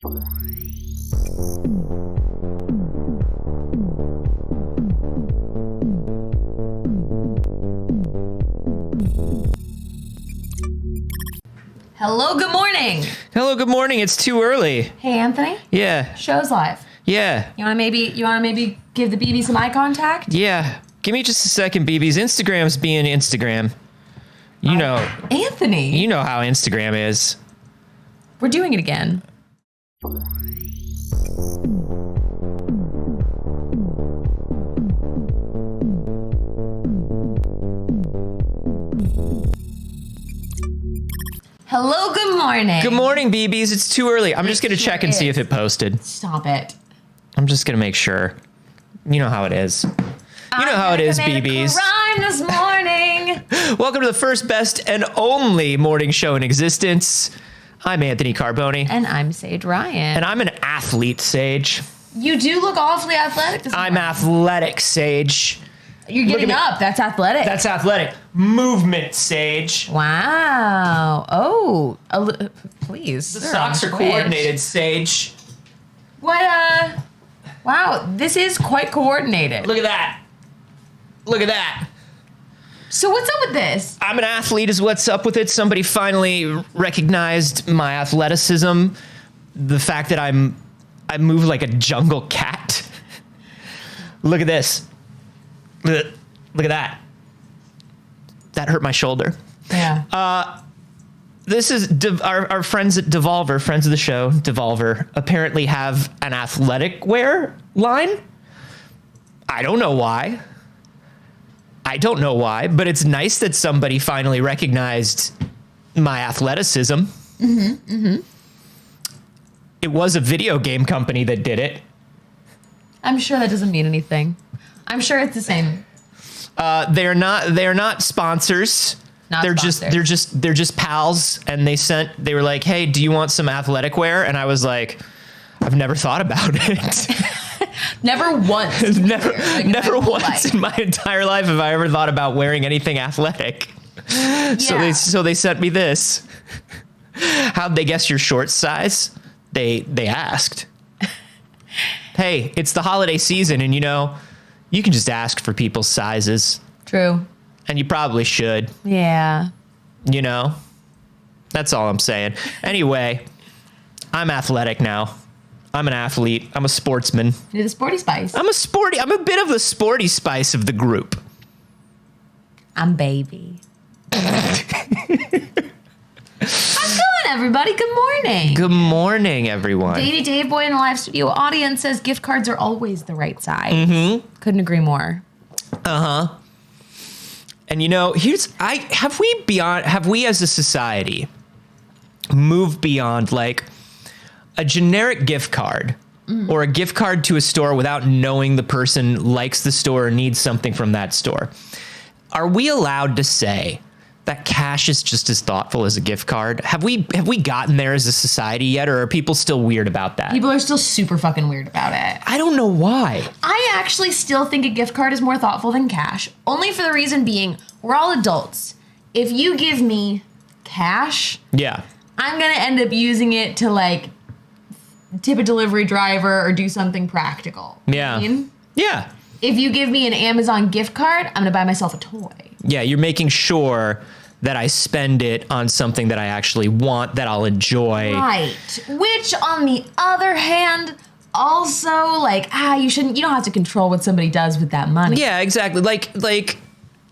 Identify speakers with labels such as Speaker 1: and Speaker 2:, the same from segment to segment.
Speaker 1: Hello, good morning.
Speaker 2: Hello, good morning. It's too early.
Speaker 1: Hey, Anthony.
Speaker 2: Yeah.
Speaker 1: Show's live.
Speaker 2: Yeah.
Speaker 1: You want to maybe give the BB some eye contact?
Speaker 2: Yeah. Give me just a second, BBs. Instagram's being Instagram. You know.
Speaker 1: Anthony.
Speaker 2: You know how Instagram is.
Speaker 1: We're doing it again. Hello, good morning.
Speaker 2: Good morning, BBs. It's too early. I'm just going to check and see if it posted.
Speaker 1: Stop it.
Speaker 2: I'm just going to make sure. You know how it is. You know how it is, BBs.
Speaker 1: Crime this morning.
Speaker 2: Welcome to the first, best, and only morning show in existence. I'm Anthony Carboni.
Speaker 1: And I'm Saige Ryan.
Speaker 2: And I'm an athlete, Saige.
Speaker 1: You do look awfully athletic this morning.
Speaker 2: I'm athletic, Saige.
Speaker 1: You're getting up. That's athletic.
Speaker 2: That's athletic. Movement, Saige.
Speaker 1: Wow. Oh, please.
Speaker 2: The socks are coordinated, Saige.
Speaker 1: What, wow, this is quite coordinated.
Speaker 2: Look at that. Look at that.
Speaker 1: So what's up with this?
Speaker 2: I'm an athlete is what's up with it. Somebody finally recognized my athleticism. The fact that I move like a jungle cat. Look at this. Look at that. That hurt my shoulder.
Speaker 1: Yeah.
Speaker 2: This is our friends at Devolver, friends of the show, Devolver, apparently have an athletic wear line. I don't know why, but it's nice that somebody finally recognized my athleticism. Mm-hmm, mm-hmm. It was a video game company that did it.
Speaker 1: I'm sure that doesn't mean anything. I'm sure it's the same.
Speaker 2: They're not sponsors. They're just pals, and they were like, "Hey, do you want some athletic wear?" And I was like, "I've never thought about it."
Speaker 1: Never once.
Speaker 2: never once in my entire life have I ever thought about wearing anything athletic. Yeah. So they sent me this. How'd they guess your short size? They asked. Hey, it's the holiday season, and you can just ask for people's sizes.
Speaker 1: True.
Speaker 2: And you probably should.
Speaker 1: Yeah.
Speaker 2: That's all I'm saying. Anyway, I'm athletic now. I'm an athlete. I'm a sportsman.
Speaker 1: You're the sporty spice.
Speaker 2: I'm a bit of the sporty spice of the group.
Speaker 1: I'm baby. How's it going, everybody? Good morning.
Speaker 2: Good morning, everyone.
Speaker 1: Davey Dave Boy in the live studio audience says gift cards are always the right size. Mm-hmm. Couldn't agree more.
Speaker 2: Uh-huh. And have we as a society moved beyond like a generic gift card or a gift card to a store without knowing the person likes the store or needs something from that store? Are we allowed to say that cash is just as thoughtful as a gift card? Have we gotten there as a society yet, or are people still weird about that?
Speaker 1: People are still super fucking weird about it.
Speaker 2: I don't know why.
Speaker 1: I actually still think a gift card is more thoughtful than cash, only for the reason being we're all adults. If you give me cash,
Speaker 2: yeah,
Speaker 1: I'm going to end up using it to like tip a delivery driver or do something practical.
Speaker 2: Yeah.
Speaker 1: You know what I mean?
Speaker 2: Yeah.
Speaker 1: If you give me an Amazon gift card, I'm going to buy myself a toy.
Speaker 2: Yeah, you're making sure that I spend it on something that I actually want, that I'll enjoy.
Speaker 1: Right. Which, on the other hand, also, you don't have to control what somebody does with that money.
Speaker 2: Yeah, exactly. Like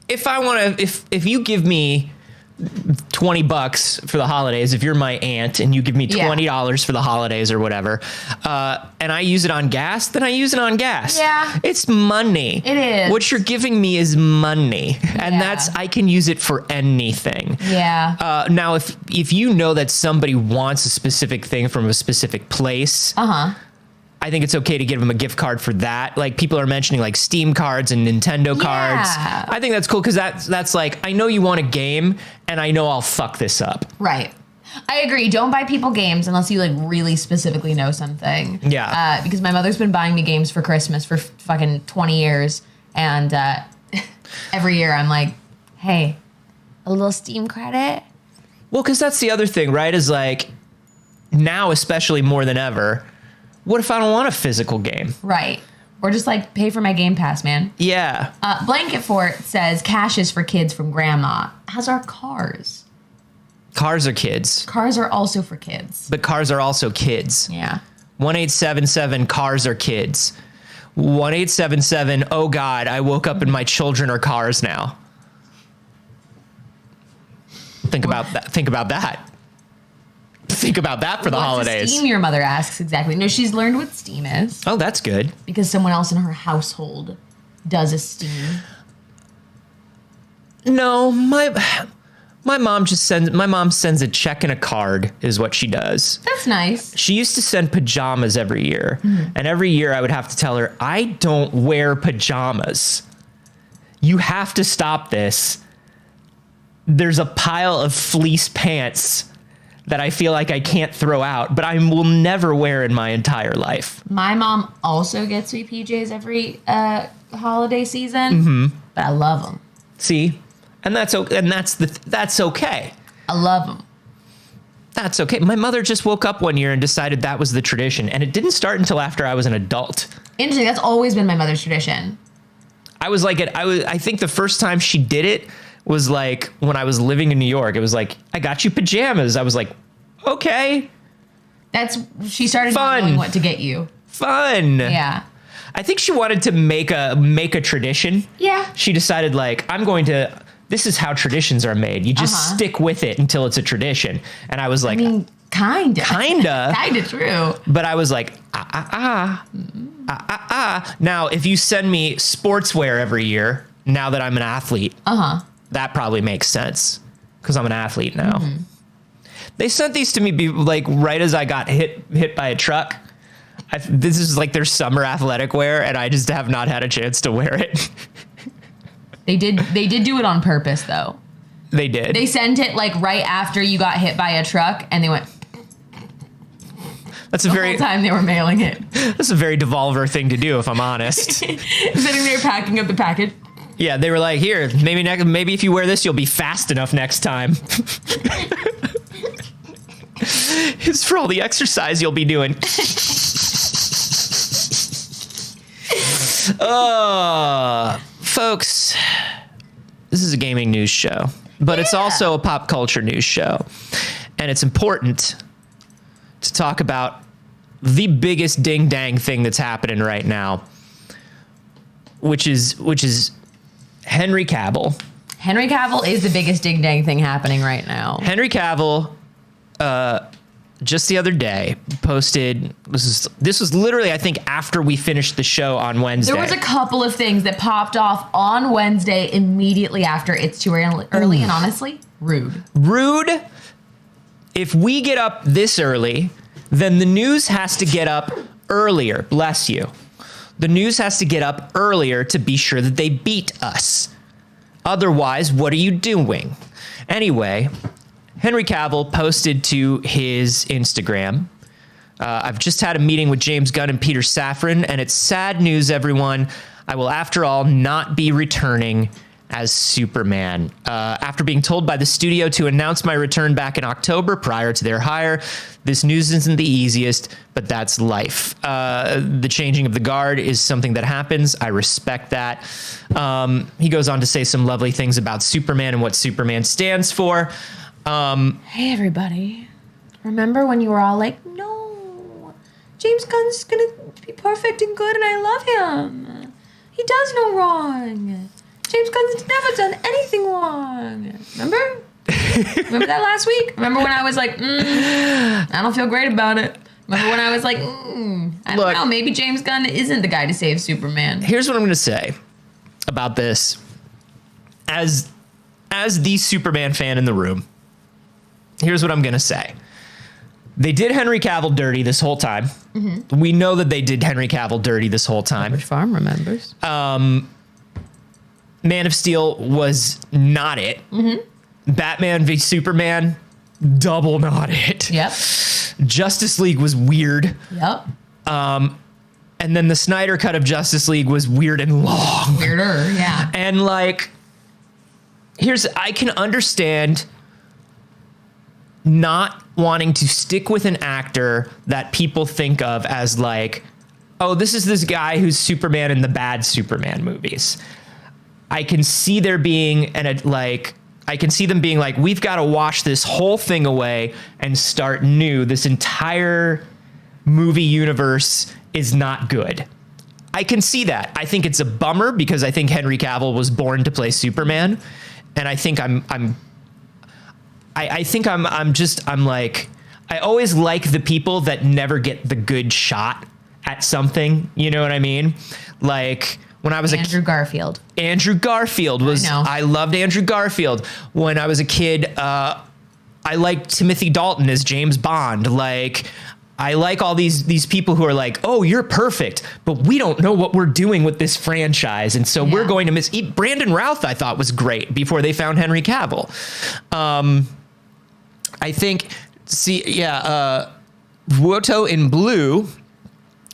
Speaker 2: if you give me $20 for the holidays, if you're my aunt and you give me $20 for the holidays or whatever, and I use it on gas, then I use it on gas.
Speaker 1: Yeah.
Speaker 2: It's money.
Speaker 1: It is.
Speaker 2: What you're giving me is money. And I can use it for anything.
Speaker 1: Yeah.
Speaker 2: Now, if you know that somebody wants a specific thing from a specific place, I think it's okay to give them a gift card for that. Like people are mentioning like Steam cards and Nintendo cards. I think that's cool because that's like, I know you want a game and I know I'll fuck this up.
Speaker 1: Right. I agree. Don't buy people games unless you like really specifically know something.
Speaker 2: Yeah.
Speaker 1: Because my mother's been buying me games for Christmas for fucking 20 years. And every year I'm like, hey, a little Steam credit.
Speaker 2: Well, because that's the other thing, right? Is like, now, especially more than ever, what if I don't want a physical game?
Speaker 1: Right. Or just like pay for my Game Pass, man.
Speaker 2: Yeah.
Speaker 1: Blanket Fort says cash is for kids from grandma. As are cars.
Speaker 2: Cars are kids.
Speaker 1: Cars are also for kids.
Speaker 2: But cars are also kids.
Speaker 1: Yeah.
Speaker 2: 1877 cars are kids. 1877, oh God, I woke up and my children are cars now. Think about that. Think about that. Think about that for the holidays.
Speaker 1: Steam, your mother asks exactly. No, she's learned what Steam is.
Speaker 2: Oh, that's good.
Speaker 1: Because someone else in her household does a Steam.
Speaker 2: No, my mom sends a check and a card is what she does.
Speaker 1: That's nice.
Speaker 2: She used to send pajamas every year. And every year I would have to tell her, I don't wear pajamas. You have to stop this. There's a pile of fleece pants that I feel like I can't throw out, but I will never wear in my entire life.
Speaker 1: My mom also gets me PJs every holiday season, but I love them.
Speaker 2: See? And that's okay.
Speaker 1: I love them.
Speaker 2: That's okay. My mother just woke up one year and decided that was the tradition, and it didn't start until after I was an adult.
Speaker 1: Interesting. That's always been my mother's tradition.
Speaker 2: I think the first time she did it was like when I was living in New York. It was like, I got you pajamas. I was like, okay.
Speaker 1: She started not knowing what to get you.
Speaker 2: Fun.
Speaker 1: Yeah.
Speaker 2: I think she wanted to make a tradition.
Speaker 1: Yeah.
Speaker 2: She decided like, this is how traditions are made. You just stick with it until it's a tradition. And I was like,
Speaker 1: kinda. Kinda true.
Speaker 2: But I was like, Now, if you send me sportswear every year, now that I'm an athlete, that probably makes sense because I'm an athlete now. They sent these to me like right as I got hit by a truck. This is like their summer athletic wear, and I just have not had a chance to wear it.
Speaker 1: They did do it on purpose, though.
Speaker 2: They did.
Speaker 1: They sent it like right after you got hit by a truck, and they went.
Speaker 2: That's the
Speaker 1: whole time they were mailing it.
Speaker 2: That's a very Devolver thing to do, if I'm honest.
Speaker 1: Sitting there packing up the package.
Speaker 2: Yeah, they were like, here, maybe if you wear this, you'll be fast enough next time. It's for all the exercise you'll be doing. Folks, this is a gaming news show, but it's also a pop culture news show. And it's important to talk about the biggest ding dang thing that's happening right now, which is Henry Cavill.
Speaker 1: Henry Cavill is the biggest ding dang thing happening right now.
Speaker 2: Henry Cavill, just the other day posted, this was literally, I think, after we finished the show on Wednesday.
Speaker 1: There was a couple of things that popped off on Wednesday immediately after It's Too Early, and honestly, rude.
Speaker 2: If we get up this early, then the news has to get up earlier. Bless you. The news has to get up earlier to be sure that they beat us. Otherwise, what are you doing? Anyway, Henry Cavill posted to his Instagram, I've just had a meeting with James Gunn and Peter Safran, and it's sad news, everyone. I will, after all, not be returning as Superman. After being told by the studio to announce my return back in October prior to their hire, this news isn't the easiest, but that's life. The changing of the guard is something that happens. I respect that. He goes on to say some lovely things about Superman and what Superman stands for.
Speaker 1: Hey, everybody. Remember when you were all like, no, James Gunn's going to be perfect and good, and I love him. He does no wrong. James Gunn's never done anything wrong. Remember? Remember that last week? Remember when I was like, I don't feel great about it? Remember when I was like, I don't know, maybe James Gunn isn't the guy to save Superman.
Speaker 2: Here's what I'm going to say about this. As the Superman fan in the room, here's what I'm going to say. They did Henry Cavill dirty this whole time. Mm-hmm. We know that they did Henry Cavill dirty this whole time.
Speaker 1: Which Farm remembers.
Speaker 2: Man of Steel was not it. Mm-hmm. Batman v Superman, double not it.
Speaker 1: Yep.
Speaker 2: Justice League was weird.
Speaker 1: Yep.
Speaker 2: And then the Snyder cut of Justice League was weird and long.
Speaker 1: Weirder, yeah.
Speaker 2: And like, I can understand not wanting to stick with an actor that people think of as like, oh, this is this guy who's Superman in the bad Superman movies. I can see there being I can see them being like, we've got to wash this whole thing away and start new. This entire movie universe is not good. I can see that. I think it's a bummer because I think Henry Cavill was born to play Superman, and I think I'm like, I always like the people that never get the good shot at something. You know what I mean? Like when I was
Speaker 1: Andrew Garfield.
Speaker 2: Andrew Garfield was, I loved Andrew Garfield. When I was a kid, I liked Timothy Dalton as James Bond. Like, I like all these people who are like, oh, you're perfect, but we don't know what we're doing with this franchise. And so we're going to Brandon Routh, I thought was great before they found Henry Cavill. I think, Vuoto in Blue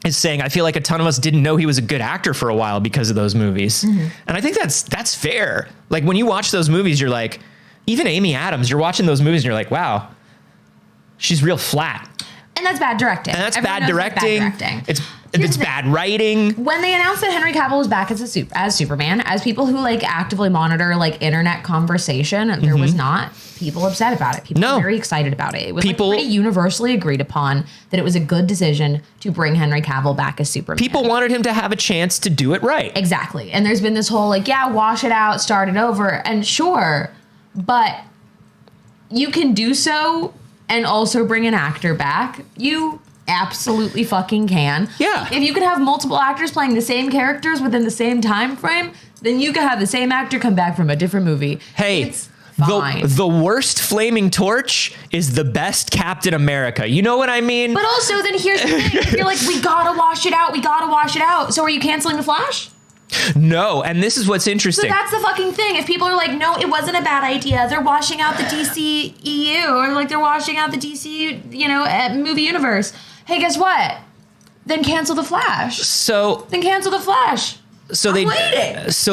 Speaker 2: is saying, I feel like a ton of us didn't know he was a good actor for a while because of those movies. Mm-hmm. And I think that's fair. Like when you watch those movies, you're like, even Amy Adams, you're watching those movies and you're like, wow, she's real flat.
Speaker 1: And that's bad directing.
Speaker 2: And that's bad directing. It's bad writing.
Speaker 1: When they announced that Henry Cavill was back as Superman, as people who like actively monitor like internet conversation, there was not people upset about it. People were very excited about it. It was pretty universally agreed upon that it was a good decision to bring Henry Cavill back as Superman.
Speaker 2: People wanted him to have a chance to do it right.
Speaker 1: Exactly. And there's been this whole like, wash it out, start it over. And sure, but you can do so and also bring an actor back. You absolutely fucking can.
Speaker 2: Yeah.
Speaker 1: If you can have multiple actors playing the same characters within the same time frame, then you can have the same actor come back from a different movie.
Speaker 2: Hey,
Speaker 1: it's fine.
Speaker 2: The worst flaming torch is the best Captain America. You know what I mean?
Speaker 1: But also, then here's the thing. If you're like, we gotta wash it out. So are you canceling The Flash?
Speaker 2: No, and this is what's interesting.
Speaker 1: So that's the fucking thing. If people are like, no, it wasn't a bad idea, they're washing out the DCEU, or like they're washing out the DC, movie universe. Hey, guess what? Then cancel The Flash. So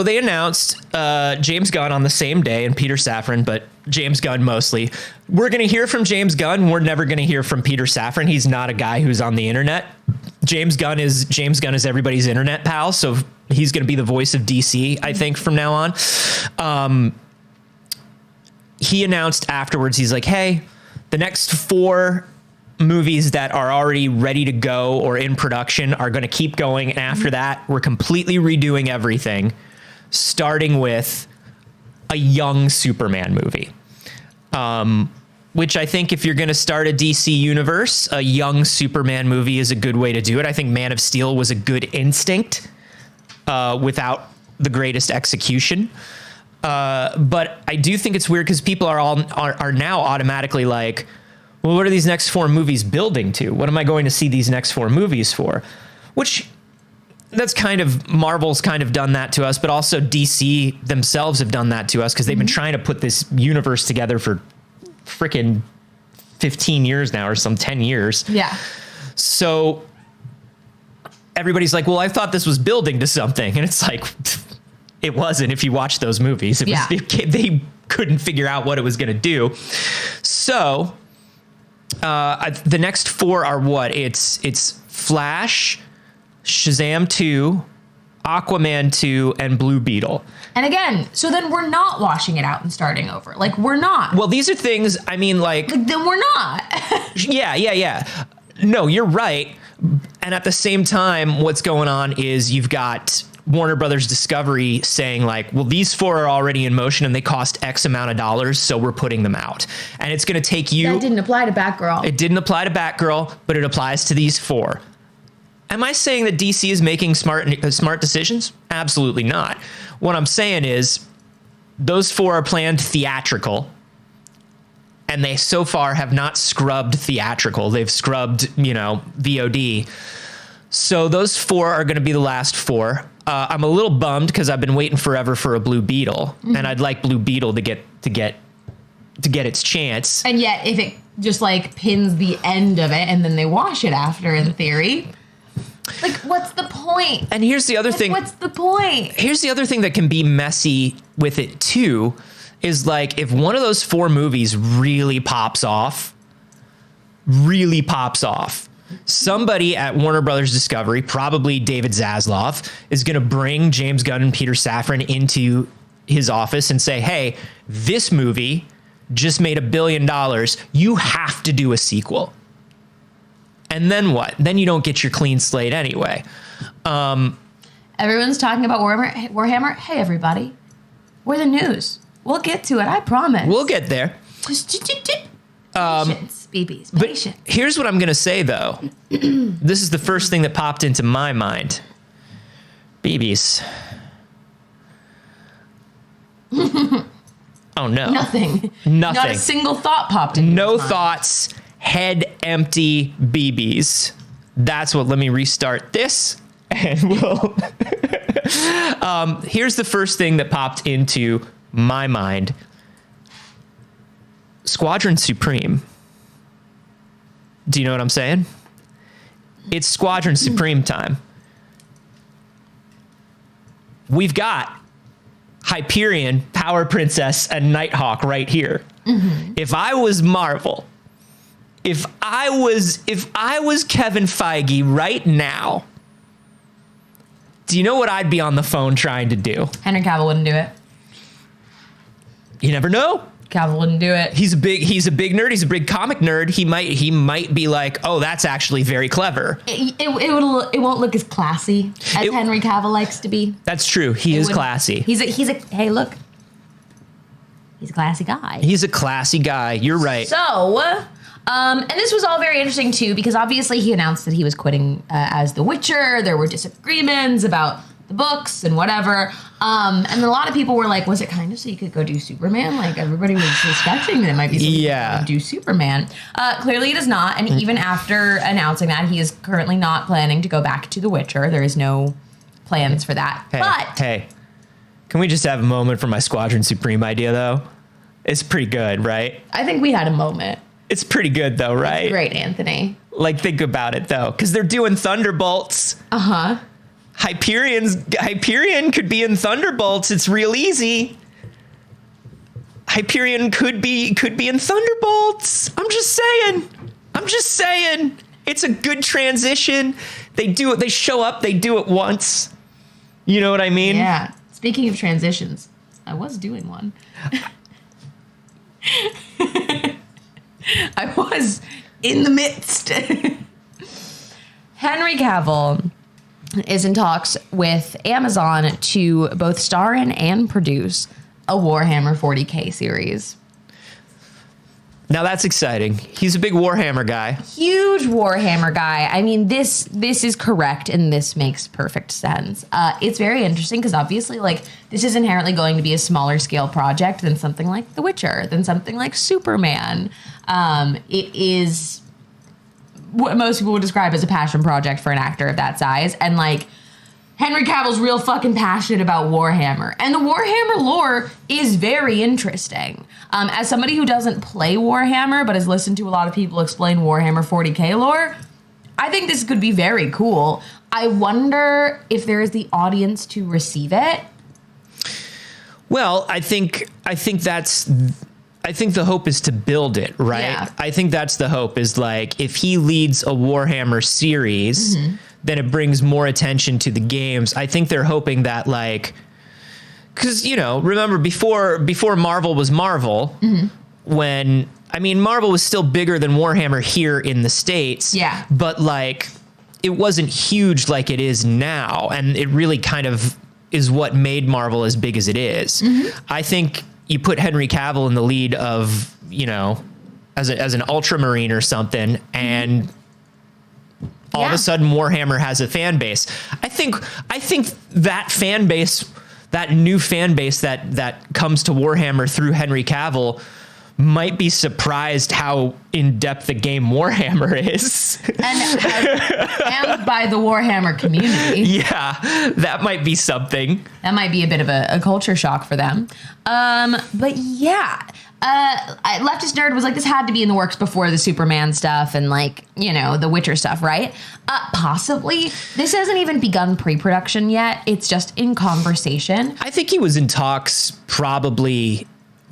Speaker 1: they
Speaker 2: announced James Gunn on the same day, and Peter Safran, but James Gunn mostly. We're going to hear from James Gunn. We're never going to hear from Peter Safran. He's not a guy who's on the internet. James Gunn is everybody's internet pal, so he's going to be the voice of DC, I think, from now on. He announced afterwards, he's like, hey, the next 4 movies that are already ready to go or in production are going to keep going. And after that, we're completely redoing everything, starting with a young Superman movie. Which I think if you're going to start a DC universe, a young Superman movie is a good way to do it. I think Man of Steel was a good instinct without the greatest execution. But I do think it's weird because people are now automatically like, well, what are these next 4 movies building to? What am I going to see these next 4 movies for? Which that's kind of, Marvel's kind of done that to us, but also DC themselves have done that to us because they've been trying to put this universe together for freaking 15 years now, or some 10 years.
Speaker 1: Yeah.
Speaker 2: So everybody's like, well, I thought this was building to something. And it's like, it wasn't. If you watch those movies, they couldn't figure out what it was going to do. So the next 4 are what? It's Flash, Shazam 2, Aquaman 2, and Blue Beetle.
Speaker 1: And again, so then we're not washing it out and starting over. Like, we're not.
Speaker 2: Well, these are things, I mean, like
Speaker 1: then we're not.
Speaker 2: Yeah. No, you're right. And at the same time, what's going on is you've got Warner Brothers Discovery saying like, well, these 4 are already in motion and they cost X amount of dollars, so we're putting them out. And it's going to take you...
Speaker 1: That didn't apply to Batgirl.
Speaker 2: It didn't apply to Batgirl, but it applies to these 4. Am I saying that DC is making smart decisions? Absolutely not. What I'm saying is those 4 are planned theatrical, and they so far have not scrubbed theatrical. They've scrubbed, VOD. So those 4 are going to be the last 4. I'm a little bummed because I've been waiting forever for a Blue Beetle, and I'd like Blue Beetle to get its chance.
Speaker 1: And yet, if it just like pins the end of it and then they wash it after, in theory, like, what's the point?
Speaker 2: And here's the other thing.
Speaker 1: What's the point?
Speaker 2: Here's the other thing that can be messy with it too, is like, if one of those 4 movies really pops off, somebody at Warner Brothers Discovery, probably David Zaslav, is going to bring James Gunn and Peter Safran into his office and say, hey, this movie just made $1 billion. You have to do a sequel. And then what? Then you don't get your clean slate anyway.
Speaker 1: Everyone's talking about Warhammer. Hey, everybody. We're the news. We'll get to it. I promise.
Speaker 2: We'll get there.
Speaker 1: Just patience, BBs. Patience.
Speaker 2: But here's what I'm going to say, though. This is the first thing that popped into my mind. BBs. Oh, no.
Speaker 1: Nothing. Not a single thought popped into
Speaker 2: No
Speaker 1: his mind.
Speaker 2: thoughts. Head empty BBs. That's what, let me restart this. And we'll... here's the first thing that popped into my mind. Squadron Supreme. Do you know what I'm saying? It's Squadron Supreme time. We've got Hyperion, Power Princess, and Nighthawk right here. Mm-hmm. If I was Marvel, if I was Kevin Feige right now, do you know what I'd be on the phone trying to do?
Speaker 1: Henry Cavill wouldn't do it.
Speaker 2: You never know.
Speaker 1: Cavill wouldn't do it.
Speaker 2: He's a big nerd. He's a big comic nerd. He might be like, oh, that's actually very clever.
Speaker 1: It won't look as classy as Henry Cavill likes to be.
Speaker 2: That's true. He is classy.
Speaker 1: He's a hey, look. He's a classy guy.
Speaker 2: He's a classy guy. You're right.
Speaker 1: So, and this was all very interesting too, because obviously he announced that he was quitting as The Witcher. There were disagreements about the books and whatever. And then a lot of people were like, was it kind of so you could go do Superman? Like, everybody was suspecting that it might be something to do Superman. Clearly it is not. And even after announcing that, he is currently not planning to go back to The Witcher. There is no plans for that.
Speaker 2: Hey, can we just have a moment for my Squadron Supreme idea, though? It's pretty good, right?
Speaker 1: I think we had a moment.
Speaker 2: It's pretty good, though, right?
Speaker 1: Great, Anthony.
Speaker 2: Like, think about it, though, because they're doing Thunderbolts.
Speaker 1: Uh-huh.
Speaker 2: Hyperion could be in Thunderbolts. It's real easy. Hyperion could be in Thunderbolts. I'm just saying. It's a good transition. They do it. They show up. They do it once. You know what I mean?
Speaker 1: Yeah. Speaking of transitions, I was doing one. I was in the midst. Henry Cavill is in talks with Amazon to both star in and produce a Warhammer 40K series.
Speaker 2: Now that's exciting. He's a big Warhammer guy.
Speaker 1: Huge Warhammer guy. I mean, this is correct, and this makes perfect sense. It's very interesting because obviously, like, this is inherently going to be a smaller scale project than something like The Witcher, than something like Superman. It is what most people would describe as a passion project for an actor of that size. And like, Henry Cavill's real fucking passionate about Warhammer. And the Warhammer lore is very interesting. As somebody who doesn't play Warhammer, but has listened to a lot of people explain Warhammer 40K lore, I think this could be very cool. I wonder if there is the audience to receive it.
Speaker 2: Well, I think the hope is to build it, right?
Speaker 1: Yeah.
Speaker 2: I think that's the hope, is like, if he leads a Warhammer series, then it brings more attention to the games. I think they're hoping that, like, because, you know, remember before Marvel was Marvel, Marvel was still bigger than Warhammer here in the States.
Speaker 1: Yeah.
Speaker 2: But like, it wasn't huge like it is now. And it really kind of is what made Marvel as big as it is. I think you put Henry Cavill in the lead of, you know, as an Ultramarine or something, and all of a sudden Warhammer has a fan base. I think that fan base, that new fan base that comes to Warhammer through Henry Cavill, might be surprised how in-depth the game Warhammer is. and by the Warhammer community. Yeah, that might be something. That might be a bit of a culture shock for them. But yeah, Leftist Nerd was like, this had to be in the works before the Superman stuff and, like, you know, the Witcher stuff, right? Possibly. This hasn't even begun pre-production yet. It's just in conversation. I think he was in talks probably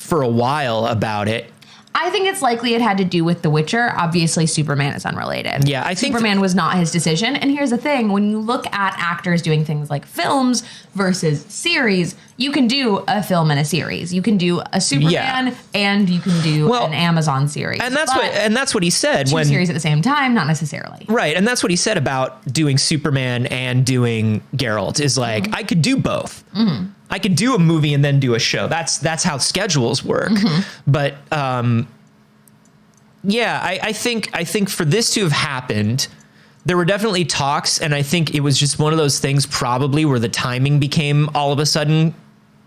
Speaker 2: for a while about it.
Speaker 1: I think it's likely it had to do with The Witcher. Obviously, Superman is unrelated.
Speaker 2: Yeah, I think
Speaker 1: Superman was not his decision. And here's the thing. When you look at actors doing things like films versus series, you can do a film and a series. You can do a Superman and you can do an Amazon series.
Speaker 2: And that's what he said.
Speaker 1: Two series at the same time, not necessarily.
Speaker 2: Right. And that's what he said about doing Superman and doing Geralt is like, I could do both. Mm-hmm. I could do a movie and then do a show. That's how schedules work. Mm-hmm. But I think for this to have happened, there were definitely talks, and I think it was just one of those things probably where the timing became all of a sudden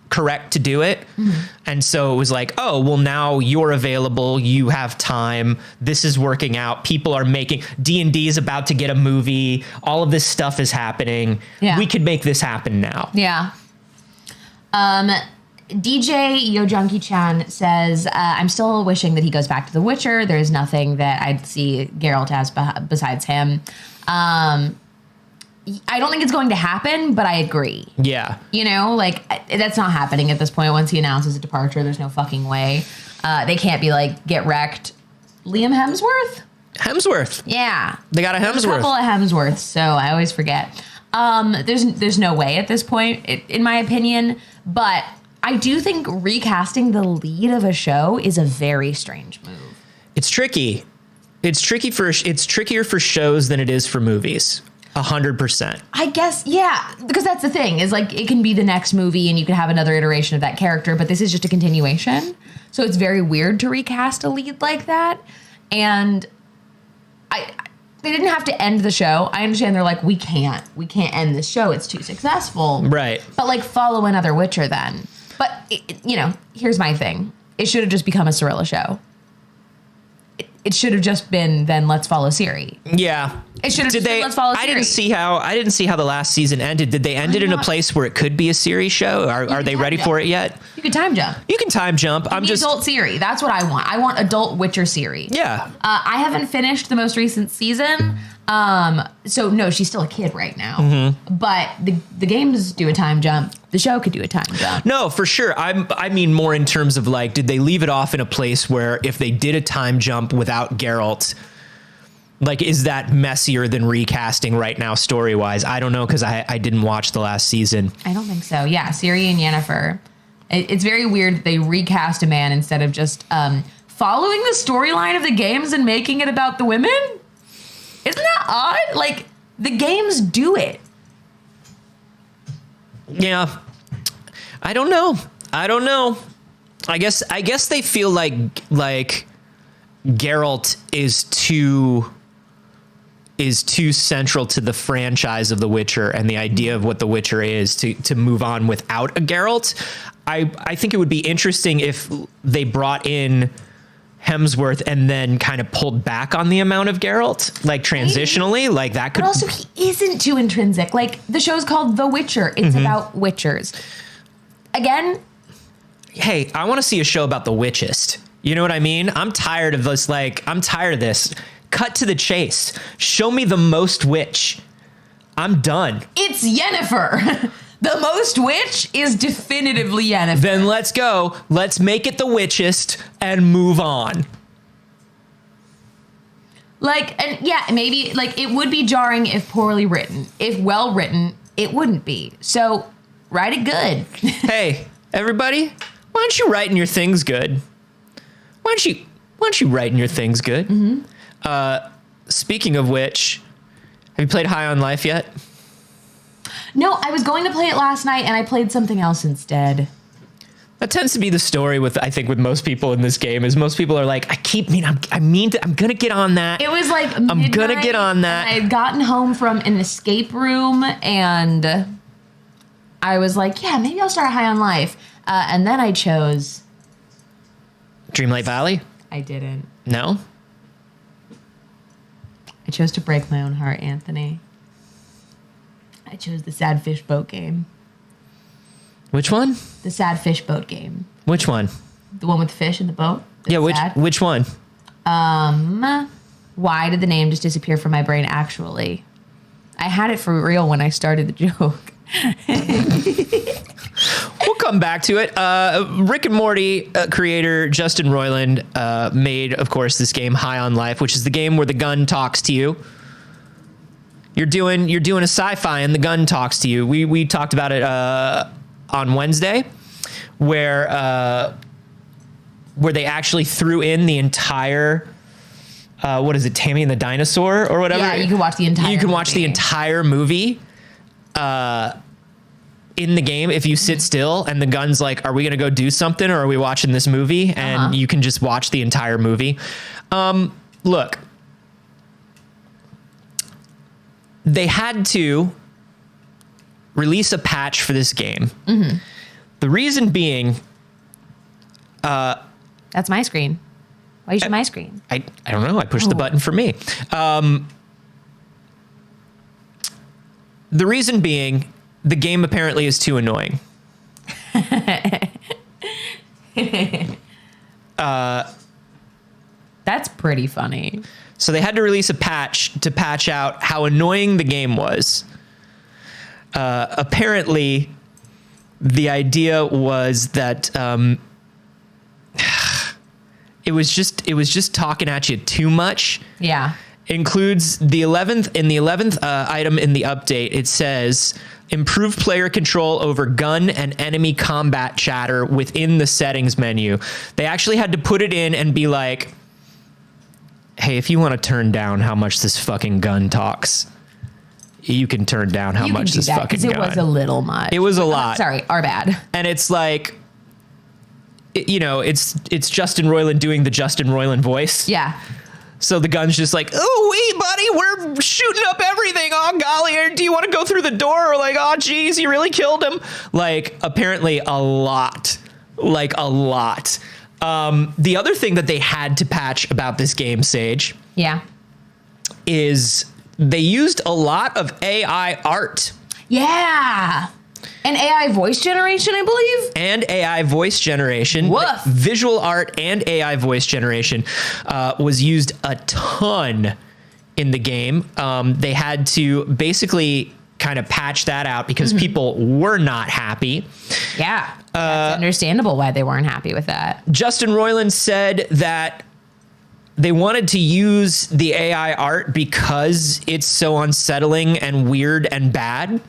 Speaker 2: correct to do it. Mm-hmm. And so it was like, oh, well, now you're available. You have time. This is working out. People are making D&D is about to get a movie. All of this stuff is happening. Yeah. We could make this happen now.
Speaker 1: Yeah. DJ Yo Junkie Chan says, I'm still wishing that he goes back to The Witcher. There's nothing that I'd see Geralt as besides him. I don't think it's going to happen, but I agree.
Speaker 2: Yeah.
Speaker 1: You know, like, that's not happening at this point. Once he announces a departure, there's no fucking way. They can't be like, get wrecked. Liam Hemsworth?
Speaker 2: Hemsworth.
Speaker 1: Yeah.
Speaker 2: They got a Hemsworth.
Speaker 1: There's a couple of Hemsworths, so I always forget. There's no way at this point, in my opinion, but I do think recasting the lead of a show is a very strange move.
Speaker 2: It's tricky. It's trickier for shows than it is for movies. 100%.
Speaker 1: I guess, yeah, because that's the thing is like it can be the next movie and you can have another iteration of that character, but this is just a continuation. So it's very weird to recast a lead like that. And they didn't have to end the show. I understand they're like, we can't end this show. It's too successful.
Speaker 2: Right.
Speaker 1: But like follow another Witcher then. But, here's my thing. It should have just become a Cirilla show. It should have just been, then let's follow Ciri.
Speaker 2: Yeah.
Speaker 1: It should have just been, let's follow Ciri.
Speaker 2: I didn't see how the last season ended. Did they end it in a place where it could be a Ciri show? Are they ready for it yet?
Speaker 1: You can time jump.
Speaker 2: You can time jump.
Speaker 1: Adult Ciri. That's what I want. I want adult Witcher Ciri.
Speaker 2: Yeah.
Speaker 1: I haven't finished the most recent season. So no, she's still a kid right now. Mm-hmm. But the games do a time jump. The show could do a time jump.
Speaker 2: No, for sure. I mean more in terms of like, did they leave it off in a place where if they did a time jump without Geralt, like, is that messier than recasting right now story-wise? I don't know, because I didn't watch the last season.
Speaker 1: I don't think so. Yeah, Ciri and Yennefer. It's very weird that they recast a man instead of just following the storyline of the games and making it about the women. Isn't that odd? Like, the games do it.
Speaker 2: Yeah. I don't know. I guess they feel like Geralt is too central to the franchise of The Witcher and the idea of what The Witcher is to move on without a Geralt. I think it would be interesting if they brought in Hemsworth and then kind of pulled back on the amount of Geralt, like transitionally, like that could.
Speaker 1: But also, he isn't too intrinsic. Like, the show's called The Witcher. It's about witchers. Again.
Speaker 2: Hey, I want to see a show about the witchist. You know what I mean? I'm tired of this. Like, I'm tired of this. Cut to the chase. Show me the most witch. I'm done.
Speaker 1: It's Yennefer. The most witch is definitively Yennefer.
Speaker 2: Then let's go. Let's make it the witchist and move on.
Speaker 1: Like, and yeah, maybe, like, it would be jarring if poorly written. If well written, it wouldn't be. So, write it good.
Speaker 2: Hey, everybody, why don't you write in your things good? Why don't you write in your things good? Mm-hmm. Speaking of which, have you played High on Life yet?
Speaker 1: No, I was going to play it last night and I played something else instead.
Speaker 2: That tends to be the story with most people in this game is most people are like, I'm going to get on that.
Speaker 1: It was like midnight,
Speaker 2: I'm going to get on that.
Speaker 1: I had gotten home from an escape room and I was like, yeah, maybe I'll start High on Life. And then I chose
Speaker 2: Dreamlight Valley?
Speaker 1: I didn't.
Speaker 2: No?
Speaker 1: I chose to break my own heart, Anthony. I chose the Sad Fish Boat game.
Speaker 2: Which one?
Speaker 1: The Sad Fish Boat game.
Speaker 2: Which one?
Speaker 1: The one with the fish in the boat?
Speaker 2: Yeah, which one?
Speaker 1: Why did the name just disappear from my brain, actually? I had it for real when I started the joke.
Speaker 2: come back to it. Rick and Morty creator Justin Roiland made, of course, this game High on Life, which is the game where the gun talks to you. You're doing a sci-fi and the gun talks to you. We talked about it on Wednesday, where they actually threw in the entire what is it, Tammy and the Dinosaur or whatever?
Speaker 1: Yeah, you can watch the entire.
Speaker 2: You can watch the entire movie in the game if you sit still, and the gun's like, "Are we gonna go do something, or are we watching this movie?" And you can just watch the entire movie. Look. They had to release a patch for this game. Mm-hmm. The reason being...
Speaker 1: That's my screen. Why you show my screen?
Speaker 2: I don't know. I pushed the button for me. The reason being, the game apparently is too annoying.
Speaker 1: That's pretty funny.
Speaker 2: So they had to release a patch to patch out how annoying the game was. Apparently, the idea was that it was just talking at you too much.
Speaker 1: Yeah.
Speaker 2: Includes the 11th item in the update. It says improve player control over gun and enemy combat chatter within the settings menu. They actually had to put it in and be like, hey, if you want to turn down how much this fucking gun talks, you can turn down how much this fucking gun.
Speaker 1: It was a little much.
Speaker 2: It was a lot.
Speaker 1: Sorry, our bad.
Speaker 2: And it's like, it's Justin Roiland doing the Justin Roiland voice.
Speaker 1: Yeah.
Speaker 2: So the gun's just like, oh, wait, buddy, we're shooting up everything. Oh, golly, do you want to go through the door? Or like, oh, geez, you really killed him. Like, apparently a lot. Like, a lot. The other thing that they had to patch about this game, Saige, is they used a lot of AI art.
Speaker 1: Yeah. And AI voice generation, I believe. And
Speaker 2: AI voice generation.
Speaker 1: Woof.
Speaker 2: Visual art and AI voice generation was used a ton in the game. They had to basically kind of patch that out because people were not happy.
Speaker 1: Yeah. That's understandable why they weren't happy with that.
Speaker 2: Justin Roiland said that they wanted to use the AI art because it's so unsettling and weird and bad.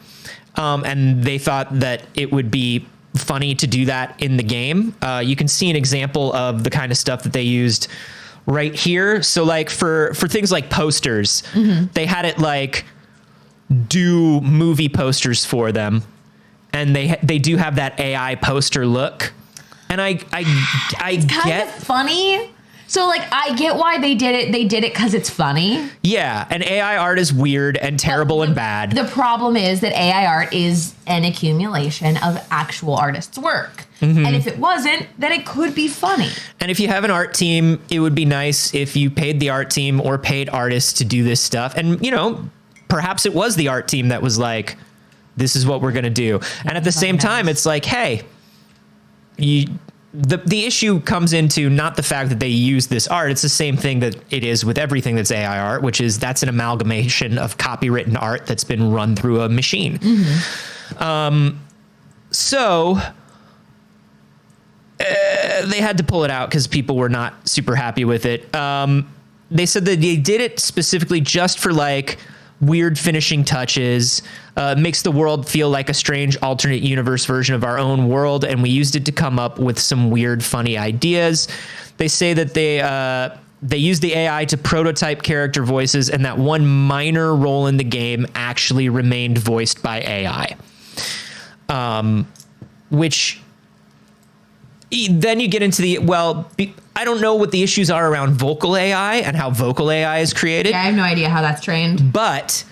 Speaker 2: And they thought that it would be funny to do that in the game. You can see an example of the kind of stuff that they used right here. So like for things like posters, they had it like do movie posters for them. And they do have that AI poster look. And I
Speaker 1: it's kind of funny. So like I get why they did it. They did it because it's funny.
Speaker 2: Yeah, and AI art is weird and terrible and bad.
Speaker 1: The problem is that AI art is an accumulation of actual artists' work. And if it wasn't, then it could be funny.
Speaker 2: And if you have an art team, it would be nice if you paid the art team or paid artists to do this stuff. And, perhaps it was the art team that was like, this is what we're going to do. And at the same time, it's like, hey, the issue comes into not the fact that they use this art. It's the same thing that it is with everything that's AI art, which is that's an amalgamation of copywritten art that's been run through a machine. So they had to pull it out because people were not super happy with it. They said that they did it specifically just for like weird finishing touches, makes the world feel like a strange alternate universe version of our own world, and we used it to come up with some weird, funny ideas. They say that they used the AI to prototype character voices, and that one minor role in the game actually remained voiced by AI. Which then you get into I don't know what the issues are around vocal AI and how vocal AI is created.
Speaker 1: Yeah, I have no idea how that's trained.
Speaker 2: But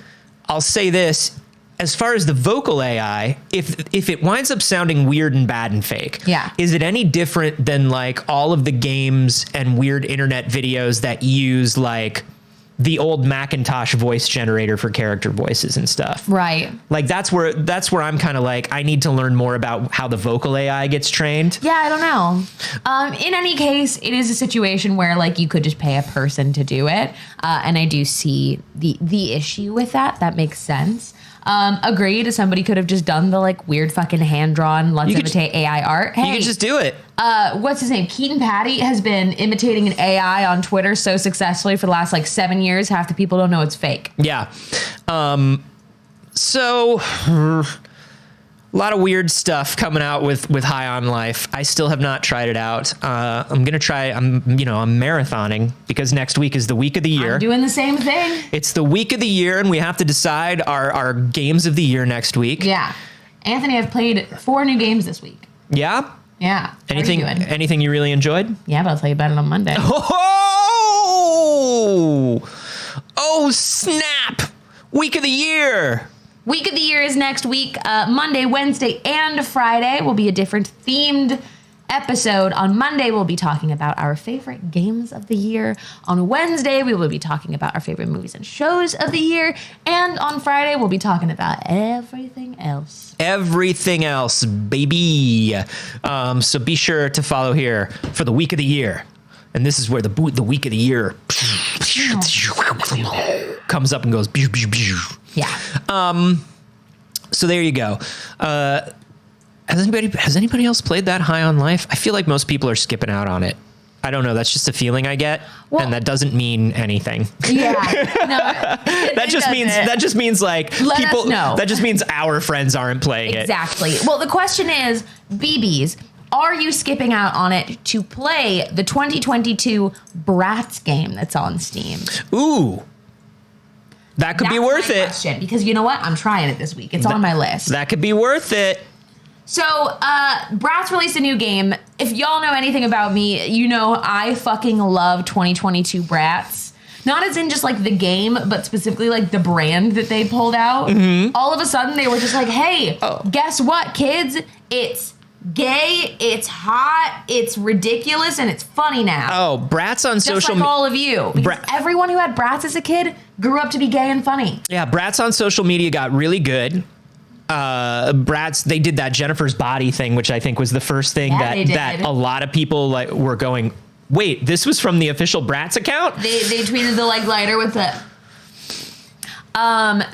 Speaker 2: I'll say this, as far as the vocal AI, if it winds up sounding weird and bad and fake, is it any different than like all of the games and weird internet videos that use like the old Macintosh voice generator for character voices and stuff?
Speaker 1: Right.
Speaker 2: Like that's where I'm kind of like, I need to learn more about how the vocal AI gets trained.
Speaker 1: Yeah, I don't know. In any case, it is a situation where like you could just pay a person to do it. And I do see the issue with that. That makes sense. Agreed. Somebody could have just done the like weird fucking hand-drawn, let's imitate AI art. Hey,
Speaker 2: You could just do it.
Speaker 1: What's his name? Keaton Patty has been imitating an AI on Twitter so successfully for the last like 7 years. Half the people don't know it's fake.
Speaker 2: Yeah. So a lot of weird stuff coming out with High on Life. I still have not tried it out. I'm going to try. I'm marathoning because next week is the week of the year.
Speaker 1: I'm doing the same thing.
Speaker 2: It's the week of the year and we have to decide our games of the year next week.
Speaker 1: Yeah. Anthony, I've played 4 new games this week.
Speaker 2: Yeah?
Speaker 1: Yeah.
Speaker 2: Anything you really enjoyed?
Speaker 1: Yeah, but I'll tell you about it on Monday.
Speaker 2: Oh, snap. Week of the year.
Speaker 1: Week of the year is next week. Monday, Wednesday, and Friday will be a different themed episode. On Monday, we'll be talking about our favorite games of the year. On Wednesday, we will be talking about our favorite movies and shows of the year. And on Friday, we'll be talking about everything else.
Speaker 2: Everything else, baby. So be sure to follow here for the week of the year. And this is where the week of the year comes up and goes.
Speaker 1: Yeah.
Speaker 2: So there you go. Has anybody else played that High on Life? I feel like most people are skipping out on it. I don't know. That's just a feeling I get, and that doesn't mean anything.
Speaker 1: Yeah. No,
Speaker 2: that just means like
Speaker 1: Let
Speaker 2: people.
Speaker 1: us know.
Speaker 2: That just means our friends aren't playing it.
Speaker 1: Exactly. Well, the question is, BBs, are you skipping out on it to play the 2022 Bratz game that's on Steam?
Speaker 2: Ooh. That could be worth it.
Speaker 1: Question, because you know what? I'm trying it this week. It's on my list.
Speaker 2: That could be worth it.
Speaker 1: So, Bratz released a new game. If y'all know anything about me, you know I fucking love 2022 Bratz. Not as in just like the game, but specifically like the brand that they pulled out. Mm-hmm. All of a sudden they were just like, hey, guess what, kids? It's gay, it's hot, it's ridiculous, and it's funny now.
Speaker 2: Oh, Bratz on social
Speaker 1: media. Just like all of you. Because everyone who had Bratz as a kid grew up to be gay and funny.
Speaker 2: Yeah, Bratz on social media got really good. Bratz, they did that Jennifer's Body thing, which I think was the first thing that a lot of people like were going, wait, this was from the official Bratz account?
Speaker 1: They tweeted the like lighter with the...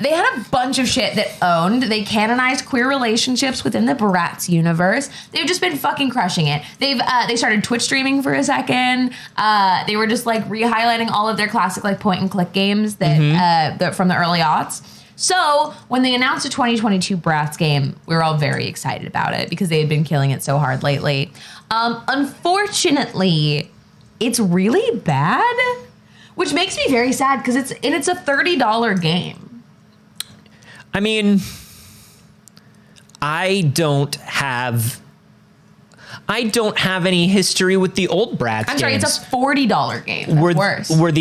Speaker 1: they had a bunch of shit that owned. They canonized queer relationships within the Bratz universe. They've just been fucking crushing it. They started Twitch streaming for a second. They were just like re-highlighting all of their classic like point and click games that from the early aughts. So when they announced a 2022 Bratz game, we were all very excited about it because they had been killing it so hard lately. Unfortunately, it's really bad. Which makes me very sad because it's a $30 game.
Speaker 2: I mean, I don't have any history with the old Bratz games.
Speaker 1: I'm sorry, it's a $40 game. That's worse.
Speaker 2: Were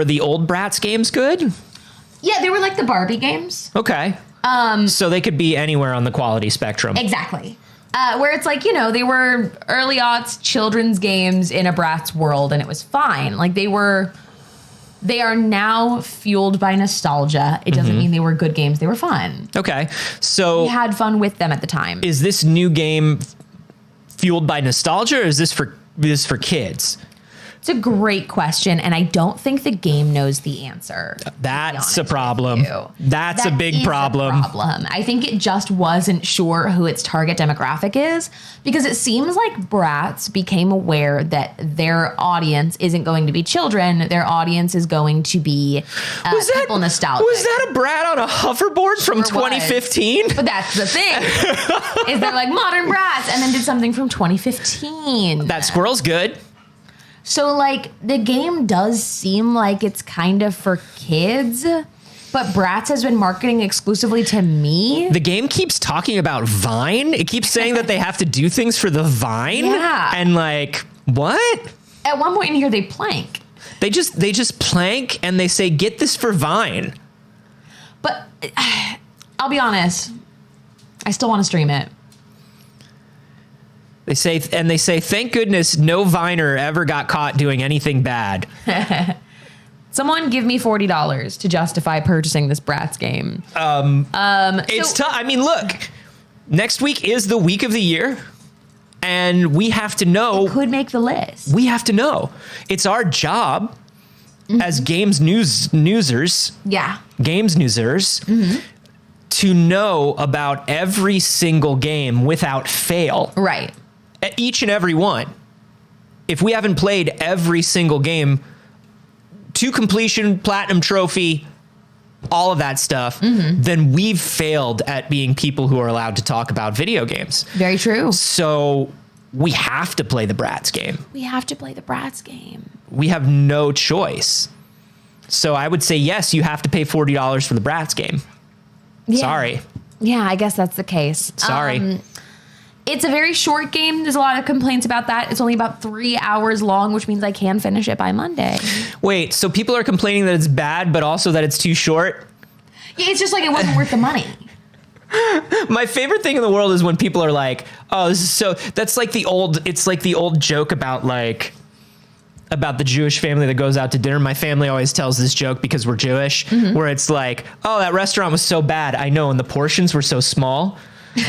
Speaker 2: the old Bratz games good?
Speaker 1: Yeah, they were like the Barbie games.
Speaker 2: Okay. So they could be anywhere on the quality spectrum.
Speaker 1: Exactly. Where it's like, you know, they were early aughts children's games in a Bratz world, and it was fine. Like they are now fueled by nostalgia. It doesn't mean they were good games. They were fun.
Speaker 2: Okay. So
Speaker 1: we had fun with them at the time.
Speaker 2: Is this new game fueled by nostalgia, or is this for kids?
Speaker 1: It's a great question, and I don't think the game knows the answer.
Speaker 2: That's a problem. That's a big problem.
Speaker 1: I think it just wasn't sure who its target demographic is, because it seems like Bratz became aware that their audience isn't going to be children. Their audience is going to be people nostalgic.
Speaker 2: Was that a brat on a hoverboard from 2015?
Speaker 1: But that's the thing. Is they're like modern Bratz, and then did something from 2015.
Speaker 2: That squirrel's good.
Speaker 1: So, like, the game does seem like it's kind of for kids, but Bratz has been marketing exclusively to me.
Speaker 2: The game keeps talking about Vine. It keeps saying that they have to do things for the Vine.
Speaker 1: Yeah.
Speaker 2: And, like, what?
Speaker 1: At one point in here, they plank.
Speaker 2: They just plank and they say, get this for Vine.
Speaker 1: But I'll be honest, I still want to stream it.
Speaker 2: They say, thank goodness no Viner ever got caught doing anything bad.
Speaker 1: Someone give me $40 to justify purchasing this Bratz game.
Speaker 2: It's tough. I mean, look, next week is the week of the year, and we have to know.
Speaker 1: It could make the list.
Speaker 2: We have to know. It's our job as games newsers.
Speaker 1: Yeah.
Speaker 2: Games newsers. to know about every single game without fail.
Speaker 1: Right.
Speaker 2: Each and every one. If we haven't played every single game to completion, platinum trophy, all of that stuff, then we've failed at being people who are allowed to talk about video games.
Speaker 1: Very true.
Speaker 2: So we have to play the Bratz game.
Speaker 1: We have to play the Bratz game.
Speaker 2: We have no choice. So I would say, yes, you have to pay $40 for the Bratz game.
Speaker 1: Yeah.
Speaker 2: Sorry.
Speaker 1: Yeah, I guess that's the case.
Speaker 2: Sorry.
Speaker 1: It's a very short game. There's a lot of complaints about that. It's only about 3 hours long, which means I can finish it by Monday.
Speaker 2: Wait, so people are complaining that it's bad, but also that it's too short?
Speaker 1: Yeah, it's just like it wasn't worth the money.
Speaker 2: My favorite thing in the world is when people are like, oh, this is so, that's like it's like the old joke about the Jewish family that goes out to dinner. My family always tells this joke because we're Jewish, where it's like, oh, that restaurant was so bad. I know, and the portions were so small.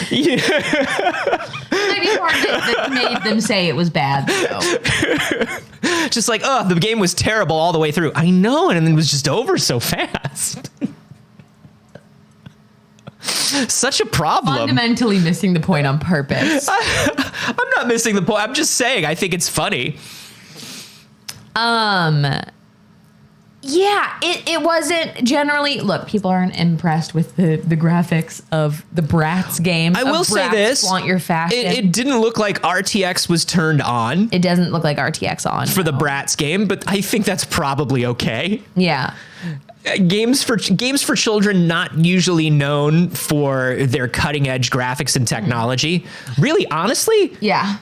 Speaker 1: Maybe part that made them say it was bad, though.
Speaker 2: Just like, oh, the game was terrible all the way through. I know, and then it was just over so fast. Such a problem.
Speaker 1: Fundamentally missing the point on purpose.
Speaker 2: I'm not missing the point. I'm just saying I think it's funny.
Speaker 1: Yeah, it wasn't generally. Look, people aren't impressed with the graphics of the Bratz game.
Speaker 2: I will say this:
Speaker 1: flaunt your fashion.
Speaker 2: It didn't look like RTX was turned on.
Speaker 1: It doesn't look like RTX on
Speaker 2: for the Bratz game, but I think that's probably okay.
Speaker 1: Yeah.
Speaker 2: Games for children not usually known for their cutting edge graphics and technology. Really, honestly,
Speaker 1: yeah.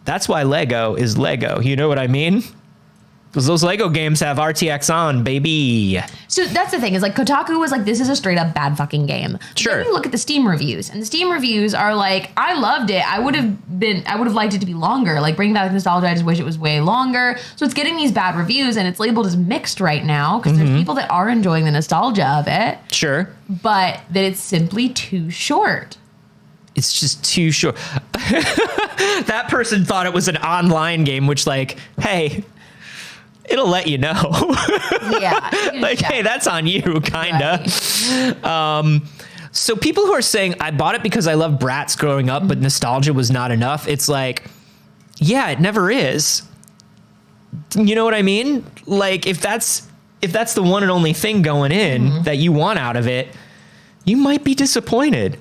Speaker 2: That's why Lego is Lego. You know what I mean? Because those Lego games have RTX on, baby.
Speaker 1: So that's the thing, is like Kotaku was like, this is a straight up bad fucking game.
Speaker 2: Sure.
Speaker 1: Then you look at the Steam reviews, and the Steam reviews are like, I loved it. I would have liked it to be longer. Like, bringing back nostalgia, I just wish it was way longer. So it's getting these bad reviews, and it's labeled as mixed right now, because there's people that are enjoying the nostalgia of it.
Speaker 2: Sure.
Speaker 1: But that it's simply too short.
Speaker 2: It's just too short. That person thought it was an online game, which like, hey, it'll let you know.
Speaker 1: Yeah.
Speaker 2: Like, hey, that's on you, kinda. Right. So people who are saying, I bought it because I loved Bratz growing up, but nostalgia was not enough. It's like, yeah, it never is. You know what I mean? Like, if that's the one and only thing going in that you want out of it, you might be disappointed.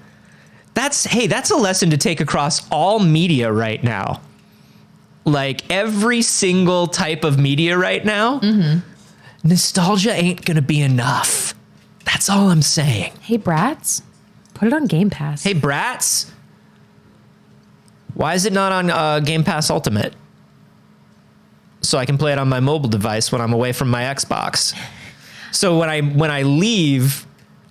Speaker 2: That's a lesson to take across all media right now. Like every single type of media right now, nostalgia ain't gonna be enough. That's all I'm saying.
Speaker 1: Hey, Bratz, put it on Game Pass.
Speaker 2: Hey, Bratz, why is it not on Game Pass Ultimate? So I can play it on my mobile device when I'm away from my Xbox. So when I leave,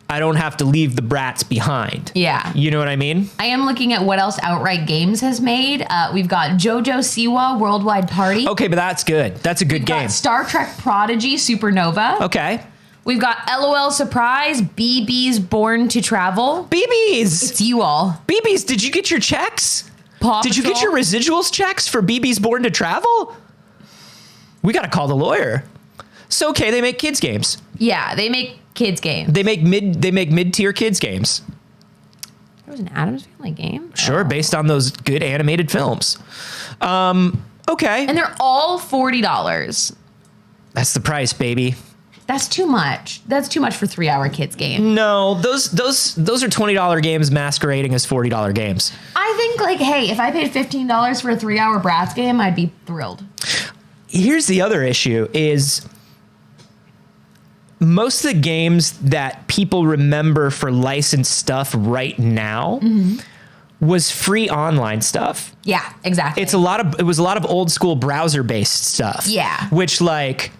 Speaker 2: I don't have to leave the Bratz behind.
Speaker 1: Yeah.
Speaker 2: You know what I mean?
Speaker 1: I am looking at what else Outright Games has made. We've got JoJo Siwa Worldwide Party.
Speaker 2: Okay, but that's good. That's a good
Speaker 1: We've
Speaker 2: game.
Speaker 1: got Star Trek Prodigy Supernova.
Speaker 2: Okay.
Speaker 1: We've got LOL Surprise, BB's Born to Travel.
Speaker 2: BB's!
Speaker 1: It's you all.
Speaker 2: BB's, did you get your checks?
Speaker 1: Paw
Speaker 2: Did you get your residuals checks for BB's Born to Travel? We got to call the lawyer. So, okay, they make kids games.
Speaker 1: Yeah, they make kids games.
Speaker 2: They make mid-tier kids games.
Speaker 1: There was an Addams Family game?
Speaker 2: Sure, based on those good animated films. Okay.
Speaker 1: And they're all $40.
Speaker 2: That's the price, baby.
Speaker 1: That's too much. That's too much for 3-hour kids game.
Speaker 2: No, those are $20 games masquerading as $40 games.
Speaker 1: I think, like, hey, if I paid $15 for a 3-hour Bratz game, I'd be thrilled.
Speaker 2: Here's the other issue is most of the games that people remember for licensed stuff right now was free online stuff.
Speaker 1: Yeah, exactly.
Speaker 2: It was a lot of old school browser based stuff.
Speaker 1: Yeah.
Speaker 2: Which, like,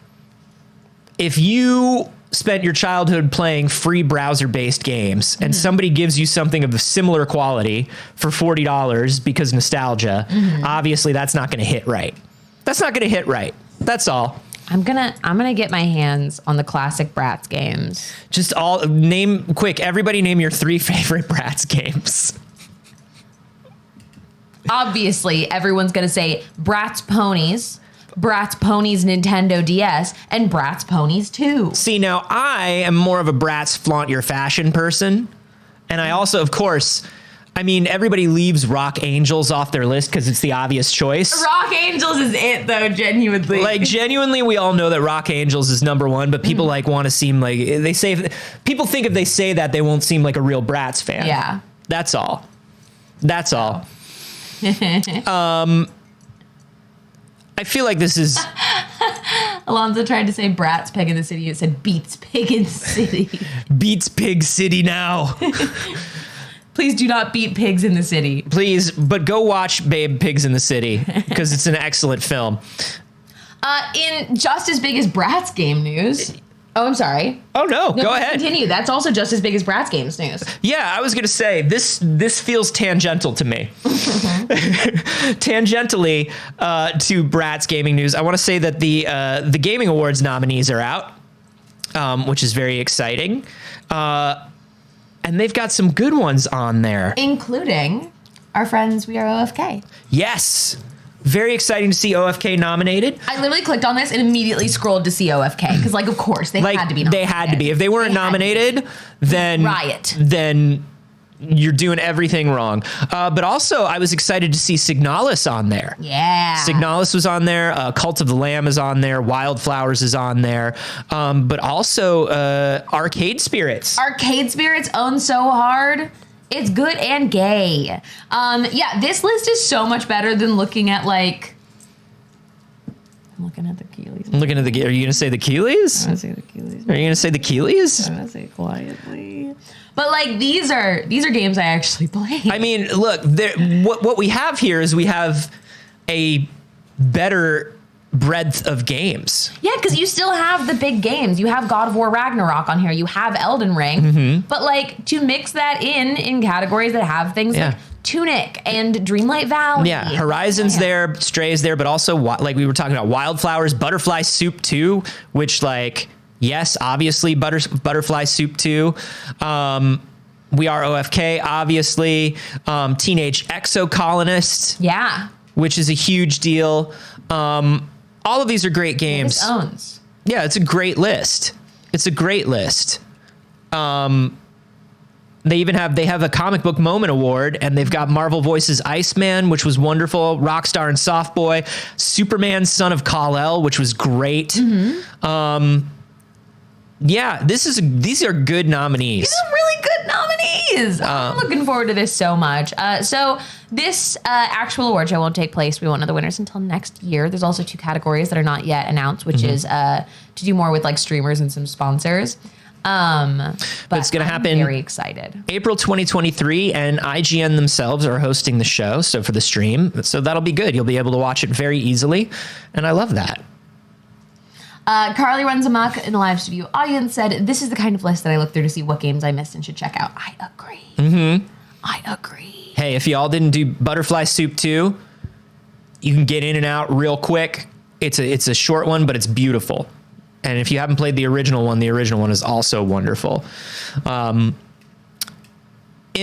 Speaker 2: if you spent your childhood playing free browser based games and somebody gives you something of a similar quality for $40 because nostalgia, obviously that's not going to hit right. That's not going to hit right. That's all.
Speaker 1: I'm gonna get my hands on the classic Bratz games.
Speaker 2: Just everybody name your 3 favorite Bratz games.
Speaker 1: Obviously, everyone's gonna say Bratz Ponies, Bratz Ponies Nintendo DS, and Bratz Ponies 2.
Speaker 2: See, now I am more of a Bratz flaunt your fashion person. And I also, of course, I mean, everybody leaves Rock Angels off their list because it's the obvious choice.
Speaker 1: Rock Angels is it, though, genuinely.
Speaker 2: Like, genuinely, we all know that Rock Angels is number one, but people like want to seem like people think if they say that, they won't seem like a real Bratz fan.
Speaker 1: Yeah.
Speaker 2: That's all. That's all. I feel like this is...
Speaker 1: Alonzo tried to say Bratz Pig in the City. It said Beats Pig in the City.
Speaker 2: Beats Pig City now.
Speaker 1: Please do not beat pigs in the city.
Speaker 2: Please, but go watch Babe Pigs in the City because it's an excellent film.
Speaker 1: In just as big as Bratz game news. Oh, I'm sorry.
Speaker 2: Oh, no, go ahead.
Speaker 1: Continue. That's also just as big as Bratz games news.
Speaker 2: Yeah, I was going to say, this feels tangential to me. Tangentially to Bratz gaming news, I want to say that the Gaming Awards nominees are out, which is very exciting. And they've got some good ones on there. Including
Speaker 1: our friends We Are OFK.
Speaker 2: Yes. Very exciting to see OFK nominated.
Speaker 1: I literally clicked on this and immediately scrolled to see OFK. Because, like, of course, they had to be nominated.
Speaker 2: They had to be. If they weren't nominated, then...
Speaker 1: Riot.
Speaker 2: Then you're doing everything wrong. But also, I was excited to see Signalis on there.
Speaker 1: Yeah.
Speaker 2: Signalis was on there. Cult of the Lamb is on there. Wildflowers is on there. But also Arcade Spirits.
Speaker 1: Arcade Spirits own so hard. It's good and gay. Yeah, this list is so much better than looking at, like... I'm looking at the Keeleys.
Speaker 2: I'm looking at the... Are you going to say the Keeleys?
Speaker 1: I'm going to say the Keeleys.
Speaker 2: Are you going to say the Keeleys?
Speaker 1: I'm going to say it quietly. But, like, these are games I actually play.
Speaker 2: I mean, look, what we have here is we have a better breadth of games.
Speaker 1: Yeah, because you still have the big games. You have God of War Ragnarok on here. You have Elden Ring. But, like, to mix that in categories that have things like Tunic and Dreamlight Valley.
Speaker 2: Yeah, Horizon's there, Stray's there, but also, like we were talking about, Wildflowers, Butterfly Soup 2, which, like... Yes, obviously, Butterfly Soup 2. We Are OFK, obviously. Teenage Exocolonist.
Speaker 1: Yeah.
Speaker 2: Which is a huge deal. All of these are great games.
Speaker 1: This owns.
Speaker 2: Yeah, it's a great list. It's a great list. They have a Comic Book Moment Award, and they've got Marvel Voices Iceman, which was wonderful. Rockstar and Softboy. Superman, Son of Kal-El, which was great. Yeah, these are good nominees.
Speaker 1: These are really good nominees. I'm looking forward to this so much. So this actual award show won't take place. We won't know the winners until next year. There's also 2 categories that are not yet announced, which is to do more with like streamers and some sponsors. But
Speaker 2: it's going to happen.
Speaker 1: Very excited.
Speaker 2: April 2023, and IGN themselves are hosting the show. So for the stream, so that'll be good. You'll be able to watch it very easily, and I love that.
Speaker 1: Carly Runs Amok in the live studio audience said, "This is the kind of list that I look through to see what games I missed and should check out." I agree. I agree.
Speaker 2: Hey, if y'all didn't do Butterfly Soup 2, you can get in and out real quick. It's a short one, but it's beautiful. And if you haven't played the original one is also wonderful. In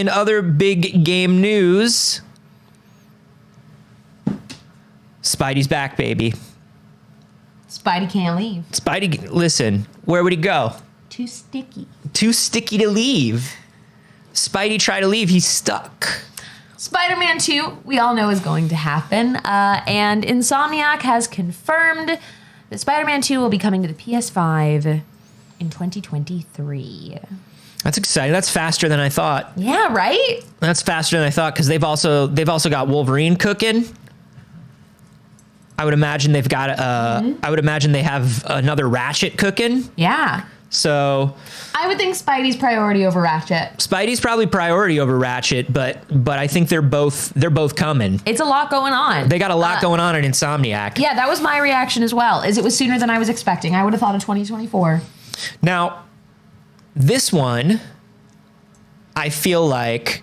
Speaker 2: other big game news, Spidey's back, baby.
Speaker 1: Spidey can't leave.
Speaker 2: Spidey, listen, where would he go?
Speaker 1: Too sticky.
Speaker 2: Too sticky to leave. Spidey tried to leave, he's stuck.
Speaker 1: Spider-Man 2, we all know is going to happen. And Insomniac has confirmed that Spider-Man 2 will be coming to the PS5 in 2023.
Speaker 2: That's exciting. That's faster than I thought.
Speaker 1: Yeah, right?
Speaker 2: That's faster than I thought, because they've also got Wolverine cooking. I would imagine they've got I would imagine they have another Ratchet cooking.
Speaker 1: Yeah.
Speaker 2: So
Speaker 1: I would think Spidey's priority over Ratchet.
Speaker 2: Spidey's probably priority over Ratchet, but I think they're both coming.
Speaker 1: It's a lot going on.
Speaker 2: They got a lot going on at Insomniac.
Speaker 1: Yeah, that was my reaction as well. It was sooner than I was expecting. I would have thought of 2024.
Speaker 2: Now, this one I feel like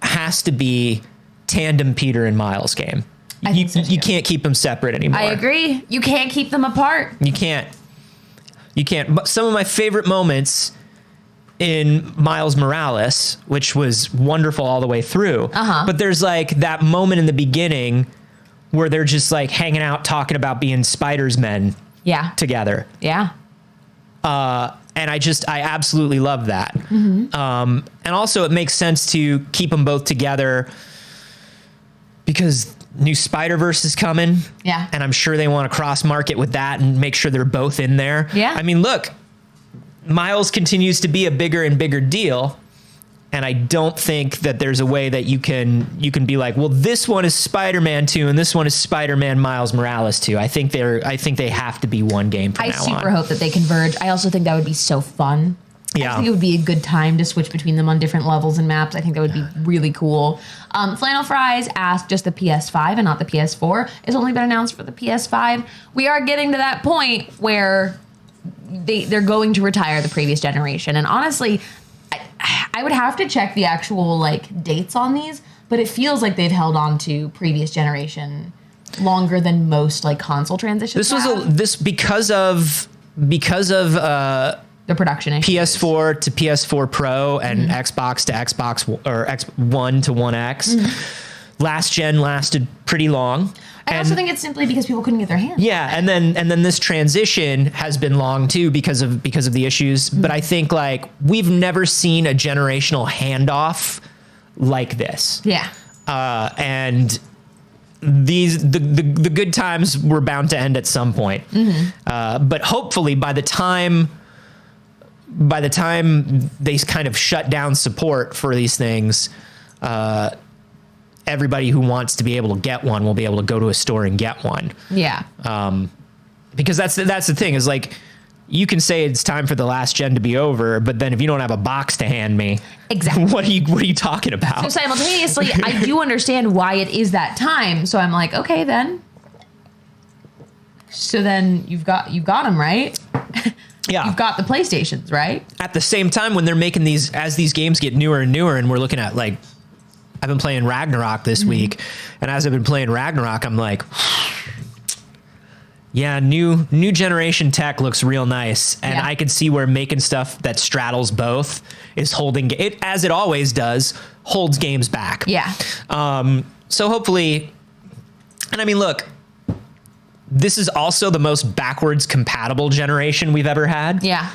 Speaker 2: has to be tandem Peter and Miles game. You can't keep them separate anymore.
Speaker 1: I agree. You can't keep them apart.
Speaker 2: You can't. But some of my favorite moments in Miles Morales, which was wonderful all the way through. But there's like that moment in the beginning where they're just like hanging out talking about being Spider's men
Speaker 1: Yeah.
Speaker 2: together.
Speaker 1: Yeah.
Speaker 2: And I absolutely love that. And also it makes sense to keep them both together because new Spider-Verse is coming.
Speaker 1: Yeah.
Speaker 2: And I'm sure they want to cross market with that and make sure they're both in there.
Speaker 1: Yeah.
Speaker 2: I mean, look, Miles continues to be a bigger and bigger deal. And I don't think that there's a way that you can be like, well, this one is Spider-Man 2 and this one is Spider-Man Miles Morales 2. I think they have to be one game from now on.
Speaker 1: I super hope that they converge. I also think that would be so fun.
Speaker 2: Yeah.
Speaker 1: I think it would be a good time to switch between them on different levels and maps. I think that would be really cool. Flannel Fries asked just the PS5 and not the PS4. It's only been announced for the PS5. We are getting to that point where they're going to retire the previous generation. And honestly, I would have to check the actual like dates on these, but it feels like they've held on to previous generation longer than most like console transitions.
Speaker 2: This because of
Speaker 1: the production issues.
Speaker 2: PS4 to PS4 Pro and Xbox to Xbox or X1 to One X. Last gen lasted pretty long.
Speaker 1: I also think it's simply because people couldn't get their hands.
Speaker 2: Yeah, and then this transition has been long too because of the issues. But I think like we've never seen a generational handoff like this.
Speaker 1: Yeah.
Speaker 2: And the good times were bound to end at some point. But hopefully by the time they kind of shut down support for these things, everybody who wants to be able to get one will be able to go to a store and get one. Yeah. Because that's the thing is like, you can say it's time for the last gen to be over, but then if you don't have a box to hand me,
Speaker 1: exactly,
Speaker 2: what are you talking about?
Speaker 1: So simultaneously, I do understand why it is that time. So I'm like, okay, then. So then you've got them, right?
Speaker 2: Yeah.
Speaker 1: You've got the PlayStations, right?
Speaker 2: At the same time, when they're making as these games get newer and newer, and we're looking at like, I've been playing Ragnarok this week, and as I've been playing Ragnarok, I'm like, yeah, new generation tech looks real nice, and I can see where making stuff that straddles both is holding it, as it always does, holds games back. Yeah. So hopefully, and I mean, look, this is also the most backwards compatible generation we've ever had. Yeah.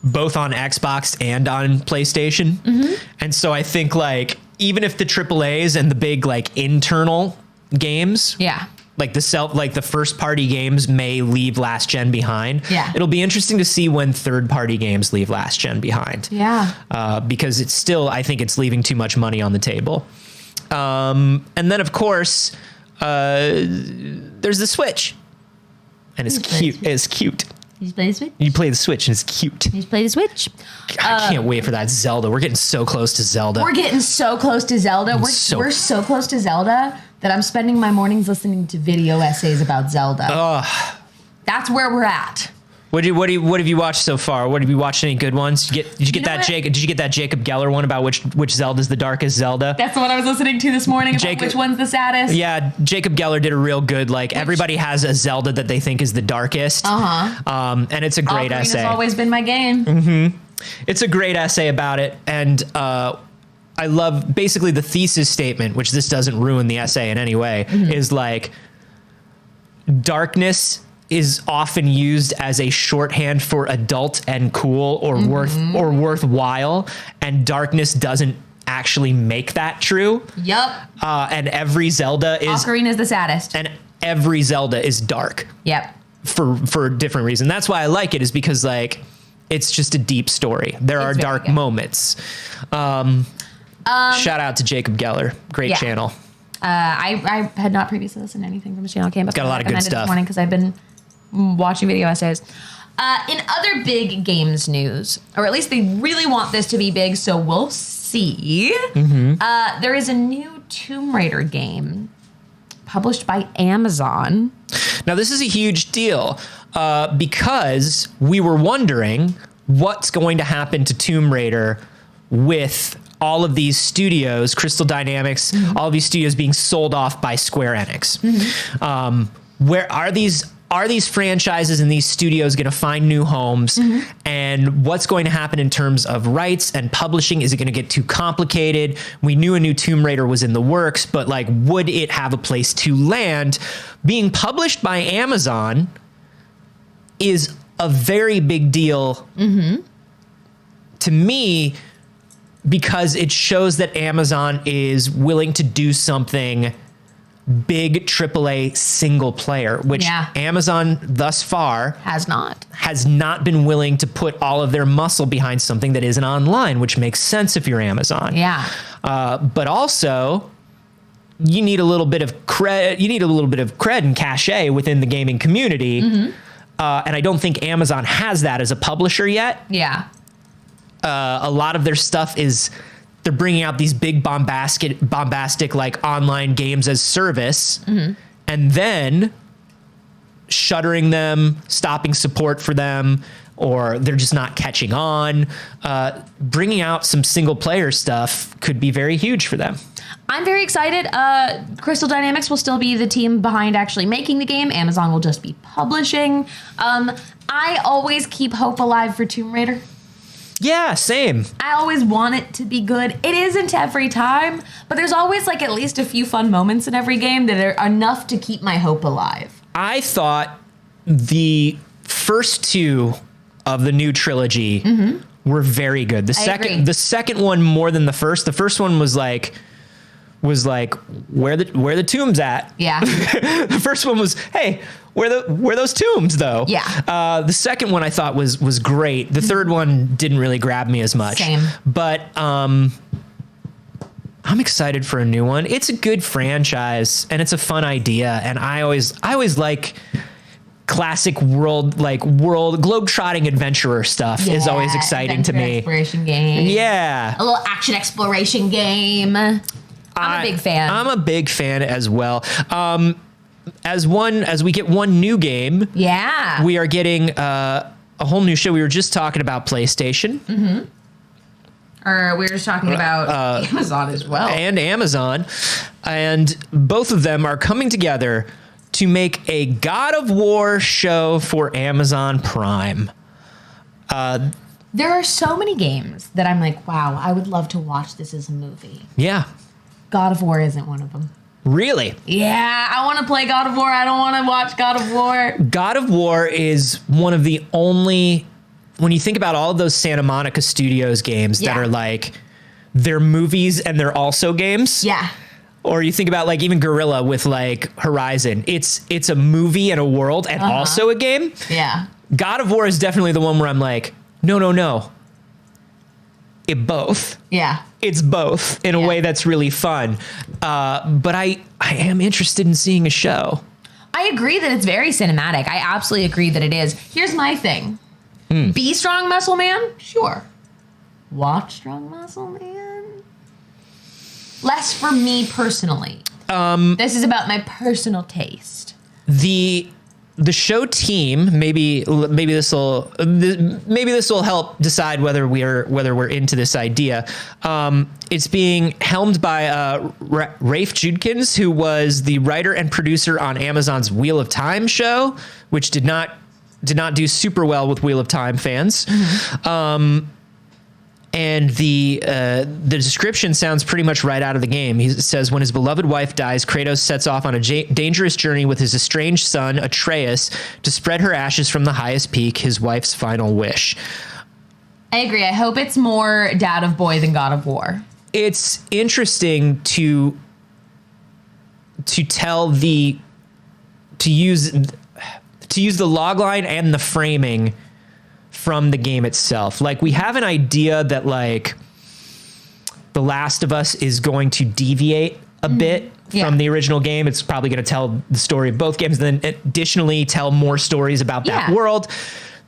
Speaker 2: Both on Xbox and on PlayStation. And so I think like, even if the AAAs and the big like internal games, like the first party games may leave last gen behind. Yeah. It'll be interesting to see when third party games leave last gen behind. Yeah. Because it's still, I think it's leaving too much money on the table. And then of course, there's the Switch, and it's cute. It's cute.
Speaker 1: You play the Switch?
Speaker 2: You play the Switch and it's cute.
Speaker 1: You play the Switch?
Speaker 2: I can't wait for that Zelda. We're getting so close to Zelda.
Speaker 1: We're getting so close to Zelda. We're so close to Zelda that I'm spending my mornings listening to video essays about Zelda. That's where we're at.
Speaker 2: What have you watched so far? What have you watched? Any good ones? Did you get that Jacob Geller one about which Zelda's the darkest Zelda?
Speaker 1: That's the one I was listening to this morning about which one's the saddest.
Speaker 2: Yeah, Jacob Geller did a real good, like, everybody has a Zelda that they think is the darkest. And it's a great essay.
Speaker 1: It's always been my game.
Speaker 2: It's a great essay about it, and I love basically the thesis statement, which this doesn't ruin the essay in any way, is like, darkness is often used as a shorthand for adult and cool or worthwhile, and darkness doesn't actually make that true. Yep. And every Zelda is
Speaker 1: Ocarina is the saddest,
Speaker 2: and every Zelda is dark. Yep. For a different reason. That's why I like it, is because like it's just a deep story. There are dark moments. Shout out to Jacob Geller. Great channel.
Speaker 1: I had not previously listened to anything from his channel. Came up
Speaker 2: got a lot of good stuff
Speaker 1: this morning because I've been watching video essays. In other big games news, or at least they really want this to be big, so we'll see. There is a new Tomb Raider game published by Amazon.
Speaker 2: Now, this is a huge deal because we were wondering what's going to happen to Tomb Raider with all of these studios, Crystal Dynamics, all of these studios being sold off by Square Enix. Where are these franchises and these studios going to find new homes? And what's going to happen in terms of rights and publishing? Is it going to get too complicated? We knew a new Tomb Raider was in the works, but like, would it have a place to land? Being published by Amazon is a very big deal to me because it shows that Amazon is willing to do something big AAA single player, which Amazon thus far
Speaker 1: has not
Speaker 2: been willing to put all of their muscle behind something that isn't online, which makes sense if you're Amazon.
Speaker 1: Yeah.
Speaker 2: But also you need a little bit of cred. You need a little bit of cred and cachet within the gaming community. And I don't think Amazon has that as a publisher yet.
Speaker 1: Yeah.
Speaker 2: A lot of their stuff is they're bringing out these big bombastic like online games as service, and then shuttering them, stopping support for them, or they're just not catching on. Bringing out some single player stuff could be very huge for them.
Speaker 1: I'm very excited. Crystal Dynamics will still be the team behind actually making the game. Amazon will just be publishing. I always keep hope alive for Tomb Raider.
Speaker 2: Yeah, same.
Speaker 1: I always want it to be good. It isn't every time, but there's always like at least a few fun moments in every game that are enough to keep my hope alive.
Speaker 2: I thought the first two of the new trilogy were very good. The second one more than the first. The first one was like where the tombs at?
Speaker 1: Yeah.
Speaker 2: The first one was, hey, where those tombs though?
Speaker 1: Yeah.
Speaker 2: The second one I thought was great. The third one didn't really grab me as much.
Speaker 1: Same.
Speaker 2: But I'm excited for a new one. It's a good franchise and it's a fun idea. And I always like classic world globe-trotting adventurer stuff is always exciting to me.
Speaker 1: Exploration game.
Speaker 2: Yeah.
Speaker 1: A little action exploration game. I'm a big fan.
Speaker 2: I'm a big fan as well. As we get one new game, we are getting a whole new show. We were just talking about PlayStation.
Speaker 1: Or we were just talking about Amazon as well.
Speaker 2: And Amazon. And both of them are coming together to make a God of War show for Amazon Prime.
Speaker 1: There are so many games that I'm like, wow, I would love to watch this as a movie.
Speaker 2: Yeah.
Speaker 1: God of War isn't one of them.
Speaker 2: Really?
Speaker 1: Yeah, I want to play God of War. I don't want to watch God of War.
Speaker 2: God of War is one of the only, when you think about all of those Santa Monica Studios games that are like, they're movies and they're also games.
Speaker 1: Yeah.
Speaker 2: Or you think about like even Guerrilla with like Horizon. It's a movie and a world and also a game.
Speaker 1: Yeah.
Speaker 2: God of War is definitely the one where I'm like, no. It both.
Speaker 1: Yeah.
Speaker 2: It's both in a way that's really fun. But I am interested in seeing a show.
Speaker 1: I agree that it's very cinematic. I absolutely agree that it is. Here's my thing. Be Strong Muscle Man? Sure. Watch Strong Muscle Man? Less for me personally. This is about my personal taste.
Speaker 2: The show team, maybe this will help decide whether we're into this idea. It's being helmed by Rafe Judkins, who was the writer and producer on Amazon's Wheel of Time show, which did not do super well with Wheel of Time fans. And the description sounds pretty much right out of the game. He says, when his beloved wife dies, Kratos sets off on a dangerous journey with his estranged son, Atreus, to spread her ashes from the highest peak, his wife's final wish.
Speaker 1: I agree. I hope it's more Dad of Boy than God of War.
Speaker 2: It's interesting to use the logline and the framing from the game itself. Like, we have an idea that like The Last of Us is going to deviate a bit from the original game. It's probably going to tell the story of both games and then additionally tell more stories about that world.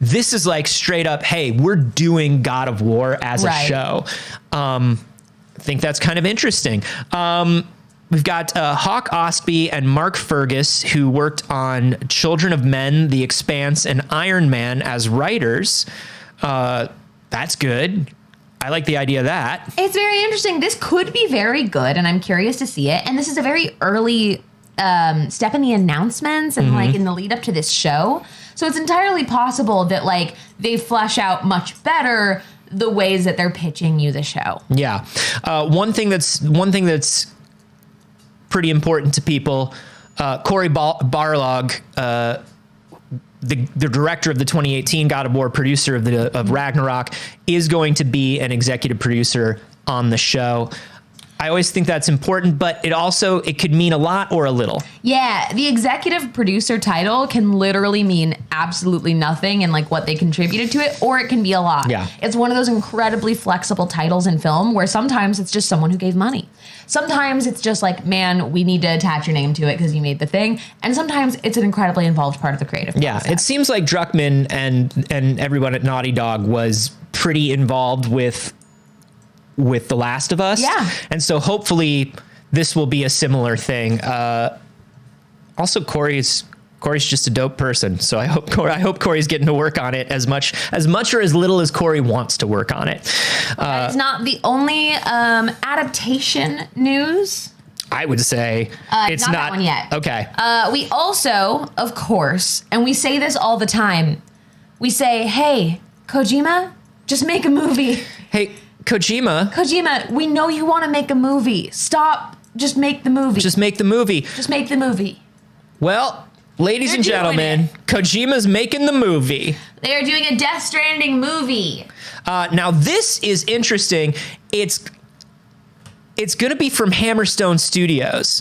Speaker 2: This is like straight up, hey, we're doing God of War as a show. I think that's kind of interesting. We've got Hawk Ostby and Mark Fergus, who worked on Children of Men, The Expanse, and Iron Man as writers. That's good. I like the idea of that.
Speaker 1: It's very interesting. This could be very good, and I'm curious to see it. And this is a very early step in the announcements and like in the lead up to this show. So it's entirely possible that like they flesh out much better the ways that they're pitching you the show.
Speaker 2: Yeah. One thing that's pretty important to people. Corey Barlog the director of the 2018 God of War, producer of Ragnarok, is going to be an executive producer on the show. I always think that's important, but it could mean a lot or a little.
Speaker 1: Yeah, the executive producer title can literally mean absolutely nothing and like what they contributed to it, or it can be a lot.
Speaker 2: Yeah.
Speaker 1: It's one of those incredibly flexible titles in film where sometimes it's just someone who gave money. Sometimes it's just like, man, we need to attach your name to it because you made the thing. And sometimes it's an incredibly involved part of the creative process.
Speaker 2: It seems like Druckmann and everyone at Naughty Dog was pretty involved with The Last of Us.
Speaker 1: Yeah.
Speaker 2: And so hopefully this will be a similar thing. Also, Corey's just a dope person. So I hope Corey's getting to work on it as much or as little as Corey wants to work on it.
Speaker 1: It's not the only adaptation news.
Speaker 2: I would say it's not
Speaker 1: that one yet.
Speaker 2: Okay.
Speaker 1: We also, of course, and we say this all the time, we say, hey, Kojima, just make a movie.
Speaker 2: Hey, Kojima,
Speaker 1: we know you want to make a movie. Stop. Just make the movie.
Speaker 2: Just make the movie.
Speaker 1: Just make the movie.
Speaker 2: Well, ladies and gentlemen, Kojima's making the movie.
Speaker 1: They are doing a Death Stranding movie.
Speaker 2: Now, this is interesting. It's going to be from Hammerstone Studios,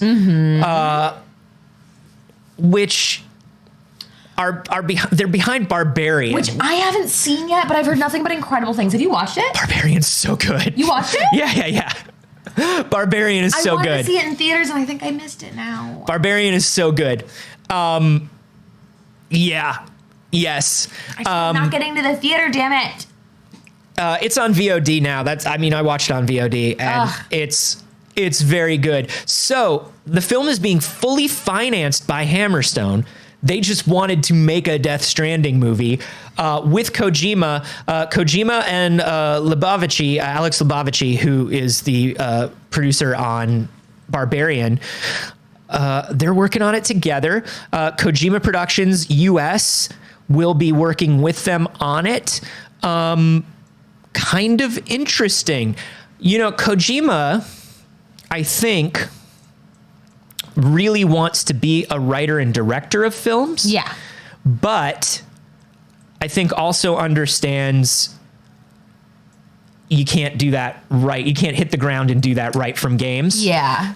Speaker 2: which they're behind Barbarian,
Speaker 1: which I haven't seen yet, but I've heard nothing but incredible things. Have you watched it?
Speaker 2: Barbarian's so good.
Speaker 1: You watched it?
Speaker 2: Yeah. Barbarian is so good.
Speaker 1: I wanted to see it in theaters, and I think I missed it now.
Speaker 2: Barbarian is so good. Yes.
Speaker 1: I'm not getting to the theater, damn it.
Speaker 2: It's on VOD now. I watched it on VOD, and it's very good. So the film is being fully financed by Hammerstone. They just wanted to make a Death Stranding movie with Kojima. Kojima and Alex Lubavitchy, who is the producer on Barbarian, they're working on it together. Kojima Productions US will be working with them on it. Kind of interesting. Kojima, I think, really wants to be a writer and director of films.
Speaker 1: Yeah.
Speaker 2: But I think also understands you can't do that right. You can't hit the ground and do that right from games.
Speaker 1: Yeah.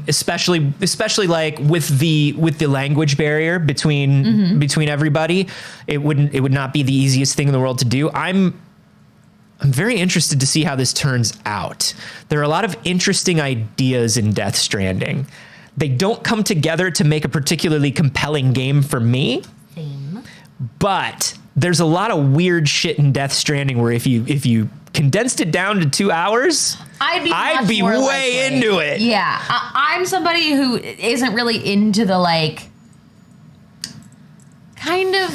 Speaker 2: Especially like with the language barrier between everybody, it would not be the easiest thing in the world to do. I'm very interested to see how this turns out. There are a lot of interesting ideas in Death Stranding. They don't come together to make a particularly compelling game for me.
Speaker 1: Same.
Speaker 2: But there's a lot of weird shit in Death Stranding where if you condensed it down to 2 hours, I'd be way into it.
Speaker 1: Yeah. I'm somebody who isn't really into the kind of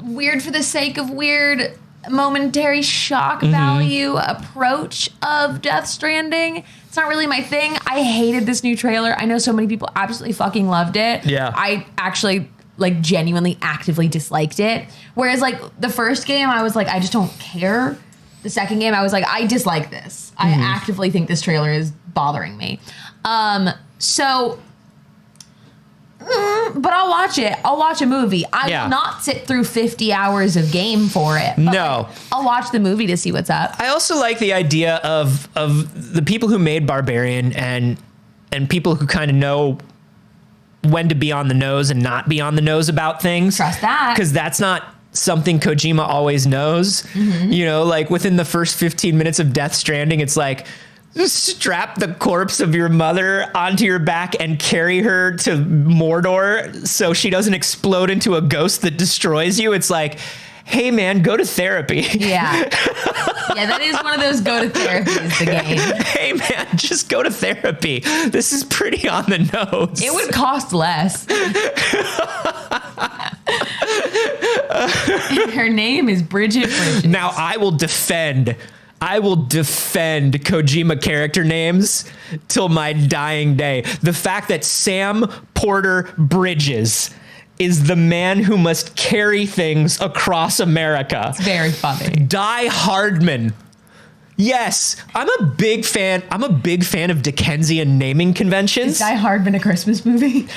Speaker 1: weird for the sake of weird momentary shock value approach of Death Stranding. It's not really my thing. I hated this new trailer. I know so many people absolutely fucking loved it.
Speaker 2: Yeah.
Speaker 1: I actually genuinely actively disliked it. Whereas the first game I was like, I just don't care. The second game I was like, I dislike this. I actively think this trailer is bothering me. But I'll watch it. I'll watch a movie. I will not sit through 50 hours of game for it.
Speaker 2: No.
Speaker 1: I'll watch the movie to see what's up.
Speaker 2: I also like the idea of the people who made Barbarian and people who kind of know when to be on the nose and not be on the nose about things.
Speaker 1: Trust that.
Speaker 2: Because that's not something Kojima always knows. Within the first 15 minutes of Death Stranding, it's like, strap the corpse of your mother onto your back and carry her to Mordor so she doesn't explode into a ghost that destroys you. It's like, hey man, go to therapy.
Speaker 1: Yeah. Yeah, that is one of those go to therapies, the game.
Speaker 2: Hey man, just go to therapy. This is pretty on the nose.
Speaker 1: It would cost less. Her name is Bridget Bridges.
Speaker 2: Now I will defend Kojima character names till my dying day. The fact that Sam Porter Bridges is the man who must carry things across America.
Speaker 1: It's very funny.
Speaker 2: Die Hardman. Yes, I'm a big fan of Dickensian naming conventions.
Speaker 1: Is Die Hard been a Christmas movie?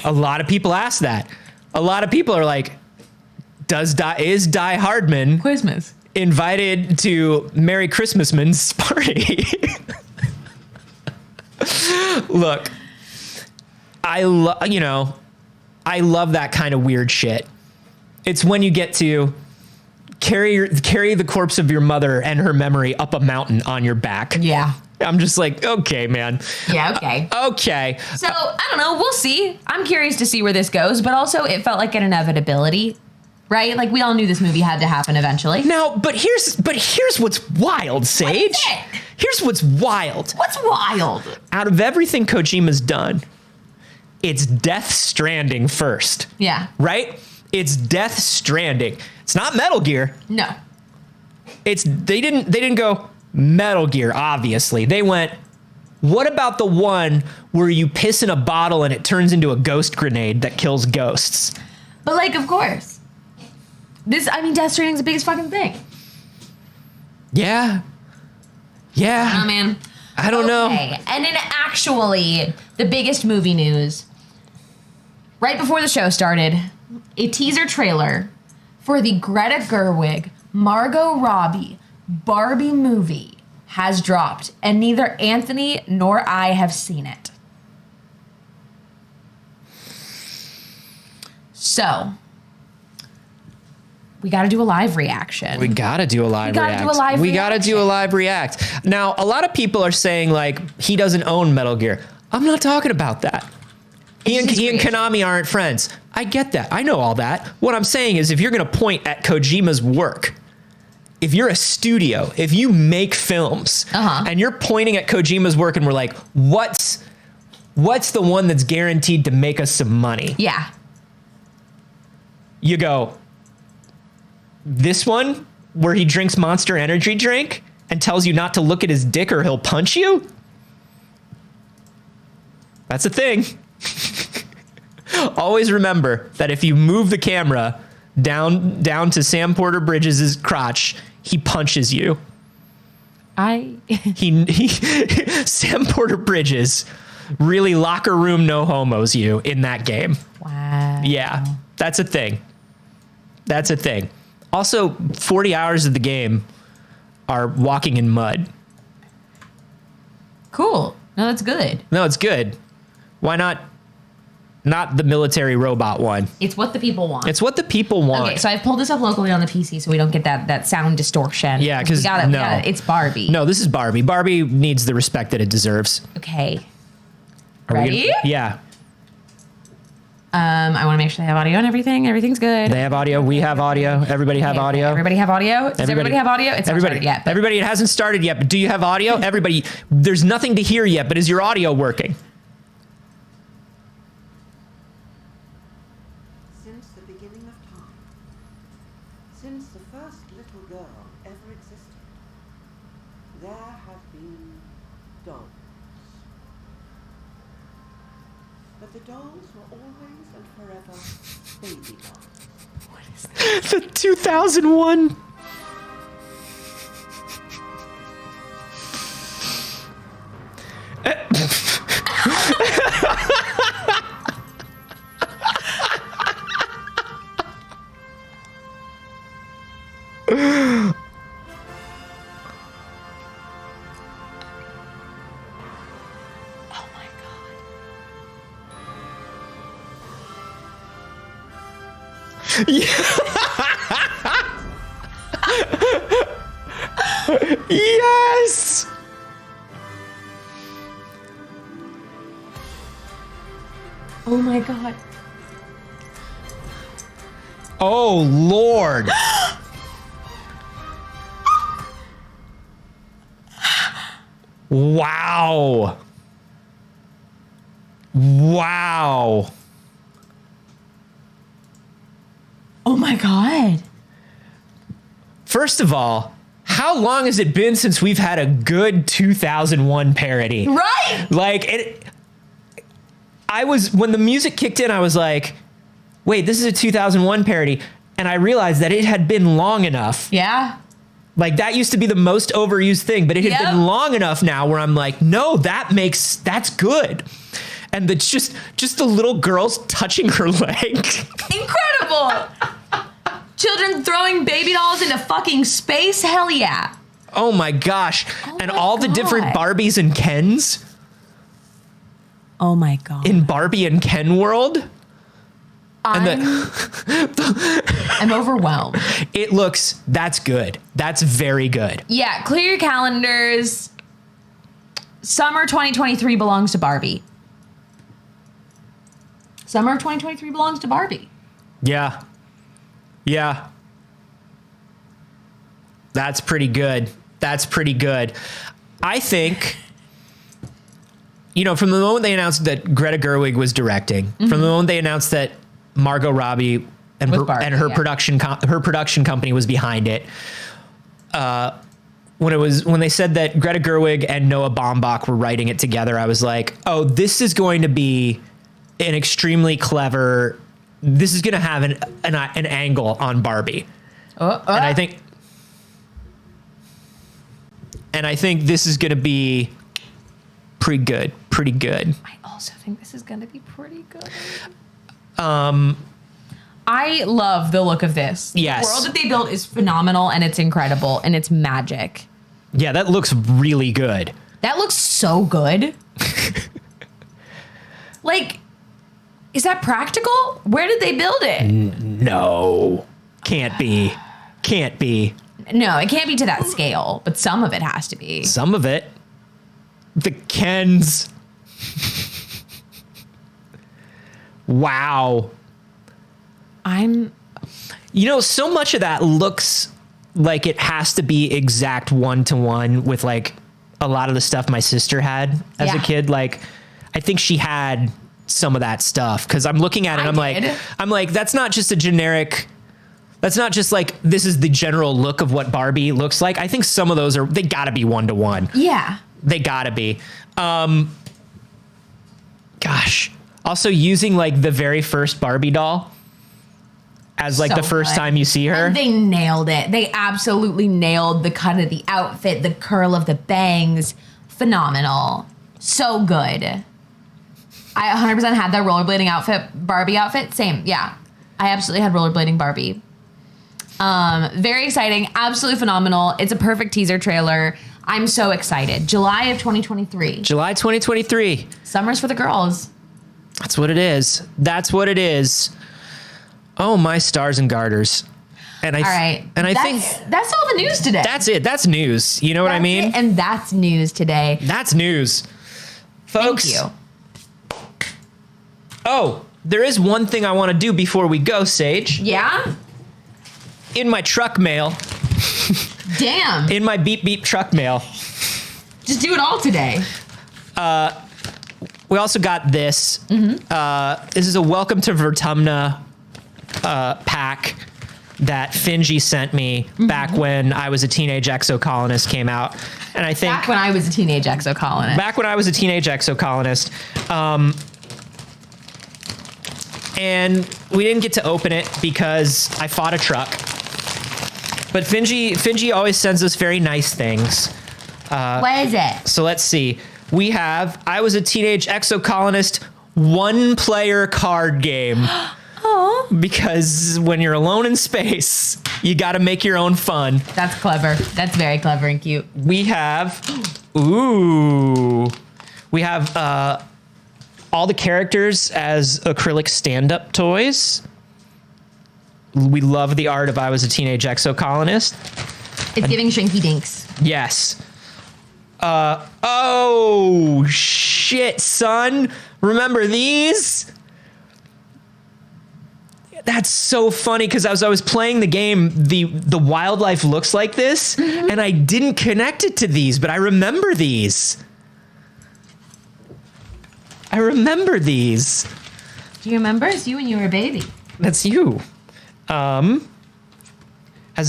Speaker 2: A lot of people ask that. a lot of people are like, is Die Hardman
Speaker 1: Christmas
Speaker 2: invited to Merry Christmasman's party? Look, I love that kind of weird shit. It's when you get to carry the corpse of your mother and her memory up a mountain on your back.
Speaker 1: Yeah.
Speaker 2: I'm just like, okay, man.
Speaker 1: Yeah, okay.
Speaker 2: Okay.
Speaker 1: So, I don't know. We'll see. I'm curious to see where this goes, but also it felt like an inevitability, right? Like, we all knew this movie had to happen eventually.
Speaker 2: Now, but here's what's wild, Saige.
Speaker 1: What is it?
Speaker 2: Here's what's wild.
Speaker 1: What's wild?
Speaker 2: Out of everything Kojima's done, it's Death Stranding first.
Speaker 1: Yeah.
Speaker 2: Right? It's Death Stranding. It's not Metal Gear.
Speaker 1: No.
Speaker 2: They didn't go Metal Gear, obviously. They went, what about the one where you piss in a bottle and it turns into a ghost grenade that kills ghosts?
Speaker 1: But, like, of course. Death Stranding's the biggest fucking thing.
Speaker 2: Yeah. Yeah.
Speaker 1: Oh, man.
Speaker 2: I don't know.
Speaker 1: And in actually the biggest movie news, right before the show started, a teaser trailer for the Greta Gerwig, Margot Robbie Barbie movie has dropped, and neither Anthony nor I have seen it. So, we got to do a live reaction.
Speaker 2: We gotta do a live react. Now, a lot of people are saying, like, he doesn't own Metal Gear. I'm not talking about that. He and Konami aren't friends. I get that. I know all that. What I'm saying is, if you're going to point at Kojima's work, if you're a studio, if you make films, and you're pointing at Kojima's work and we're like, what's the one that's guaranteed to make us some money?
Speaker 1: Yeah.
Speaker 2: You go, this one where he drinks Monster Energy drink and tells you not to look at his dick or he'll punch you? That's a thing. Always remember that if you move the camera down to Sam Porter Bridges' crotch, he punches you. He Sam Porter Bridges really locker room no homos you in that game.
Speaker 1: Wow.
Speaker 2: Yeah, that's a thing. That's a thing. Also, 40 hours of the game are walking in mud.
Speaker 1: Cool. No, that's good.
Speaker 2: No, it's good. Why not the military robot one?
Speaker 1: It's what the people want.
Speaker 2: It's what the people want.
Speaker 1: Okay, so I've pulled this up locally on the PC so we don't get that sound distortion.
Speaker 2: Yeah, because
Speaker 1: it's Barbie.
Speaker 2: No, this is Barbie. Barbie needs the respect that it deserves.
Speaker 1: Okay.
Speaker 2: Are
Speaker 1: Ready?
Speaker 2: Yeah.
Speaker 1: I want to make sure they have audio and everything. Everything's good.
Speaker 2: They have audio. We have audio. Everybody have audio.
Speaker 1: Everybody have audio? Does everybody have audio? It's not started yet.
Speaker 2: Everybody, it hasn't started yet, but do you have audio? Everybody, there's nothing to hear yet, but is your audio working?
Speaker 3: Since the beginning of time, since the first little girl ever existed, there have been dolls. But the dolls were always and forever baby dolls.
Speaker 1: What is that?
Speaker 2: The 2001.
Speaker 1: Oh my god.
Speaker 2: Yes.
Speaker 1: Oh my god.
Speaker 2: Oh Lord. Wow. Wow.
Speaker 1: Oh my god.
Speaker 2: First of all, how long has it been since we've had a good 2001 parody?
Speaker 1: Right.
Speaker 2: Like when the music kicked in, I was like, wait, this is a 2001 parody. And I realized that it had been long enough.
Speaker 1: Yeah.
Speaker 2: Like that used to be the most overused thing, but it had been long enough now where I'm like, no, that's good. and the just the little girls touching her leg.
Speaker 1: Incredible. Children throwing baby dolls into fucking space. Hell yeah.
Speaker 2: Oh my gosh.
Speaker 1: Oh
Speaker 2: and
Speaker 1: my
Speaker 2: all the different
Speaker 1: God.
Speaker 2: Barbies and Kens
Speaker 1: Oh my God.
Speaker 2: in Barbie and Ken world.
Speaker 1: I'm overwhelmed.
Speaker 2: That's good. That's very good.
Speaker 1: Yeah, clear your calendars. Summer 2023 belongs to Barbie. Summer of 2023 belongs to Barbie.
Speaker 2: Yeah. Yeah. That's pretty good. That's pretty good. I think, from the moment they announced that Greta Gerwig was directing, from the moment they announced that Margot Robbie and her production company was behind it, when they said that Greta Gerwig and Noah Baumbach were writing it together, I was like, oh, this is going to be an extremely clever. This is going to have an angle on Barbie, and I think this is going to be pretty good. Pretty good.
Speaker 1: I also think this is going to be pretty good. I love the look of this.
Speaker 2: Yes.
Speaker 1: The world that they built is phenomenal, and it's incredible, and it's magic.
Speaker 2: Yeah, that looks really good.
Speaker 1: That looks so good. Like, is that practical? Where did they build it?
Speaker 2: No. Can't be. Can't be.
Speaker 1: No, it can't be to that scale, but some of it has to be.
Speaker 2: Some of it. The Kens. Wow. So much of that looks like it has to be exact 1-to-1 with like a lot of the stuff my sister had as a kid. Like, I think she had some of that stuff, because I'm looking at it and I'm like, that's not just a generic. That's not just like, this is the general look of what Barbie looks like. I think some of those they gotta be 1-to-1.
Speaker 1: Yeah.
Speaker 2: They gotta be. Gosh. Also using like the very first Barbie doll as like
Speaker 1: So
Speaker 2: the first
Speaker 1: good.
Speaker 2: time you see her.
Speaker 1: And they nailed it. They absolutely nailed the cut of the outfit, the curl of the bangs. Phenomenal. So good. I 100% had that rollerblading Barbie outfit. Same. Yeah. I absolutely had rollerblading Barbie. Very exciting. Absolutely phenomenal. It's a perfect teaser trailer. I'm so excited. July of 2023.
Speaker 2: July 2023.
Speaker 1: Summer's for the girls.
Speaker 2: That's what it is. That's what it is. Oh, my stars and garters. And
Speaker 1: All right.
Speaker 2: I think
Speaker 1: that's all the news today.
Speaker 2: that's it. That's news. You know what I
Speaker 1: That's
Speaker 2: mean?
Speaker 1: it, and that's news today.
Speaker 2: That's news. Folks.
Speaker 1: Thank you.
Speaker 2: Oh, there is one thing I want to do before we go, Saige.
Speaker 1: Yeah?
Speaker 2: In my truck mail.
Speaker 1: Damn.
Speaker 2: In my beep beep truck mail.
Speaker 1: Just do it all today.
Speaker 2: We also got this. This is a Welcome to Vertumna pack that Finji sent me back when I was a teenage exocolonist came out. And I think
Speaker 1: Back when I was a teenage exocolonist.
Speaker 2: And we didn't get to open it because I fought a truck. But Finji always sends us very nice things.
Speaker 1: What is it?
Speaker 2: So let's see. We have I Was a Teenage Exocolonist 1-player card game.
Speaker 1: Oh,
Speaker 2: Because when you're alone in space, you got to make your own fun.
Speaker 1: that's clever. That's very clever and cute.
Speaker 2: We have all the characters as acrylic stand-up toys. We love the art of I Was a Teenage Exocolonist.
Speaker 1: It's giving Shrinky Dinks.
Speaker 2: Yes. Oh, shit, son. Remember these? That's so funny, because as I was playing the game, the wildlife looks like this, and I didn't connect it to these, but I remember these. Do
Speaker 1: Do you remember? It's you when you were a baby.
Speaker 2: That's you. As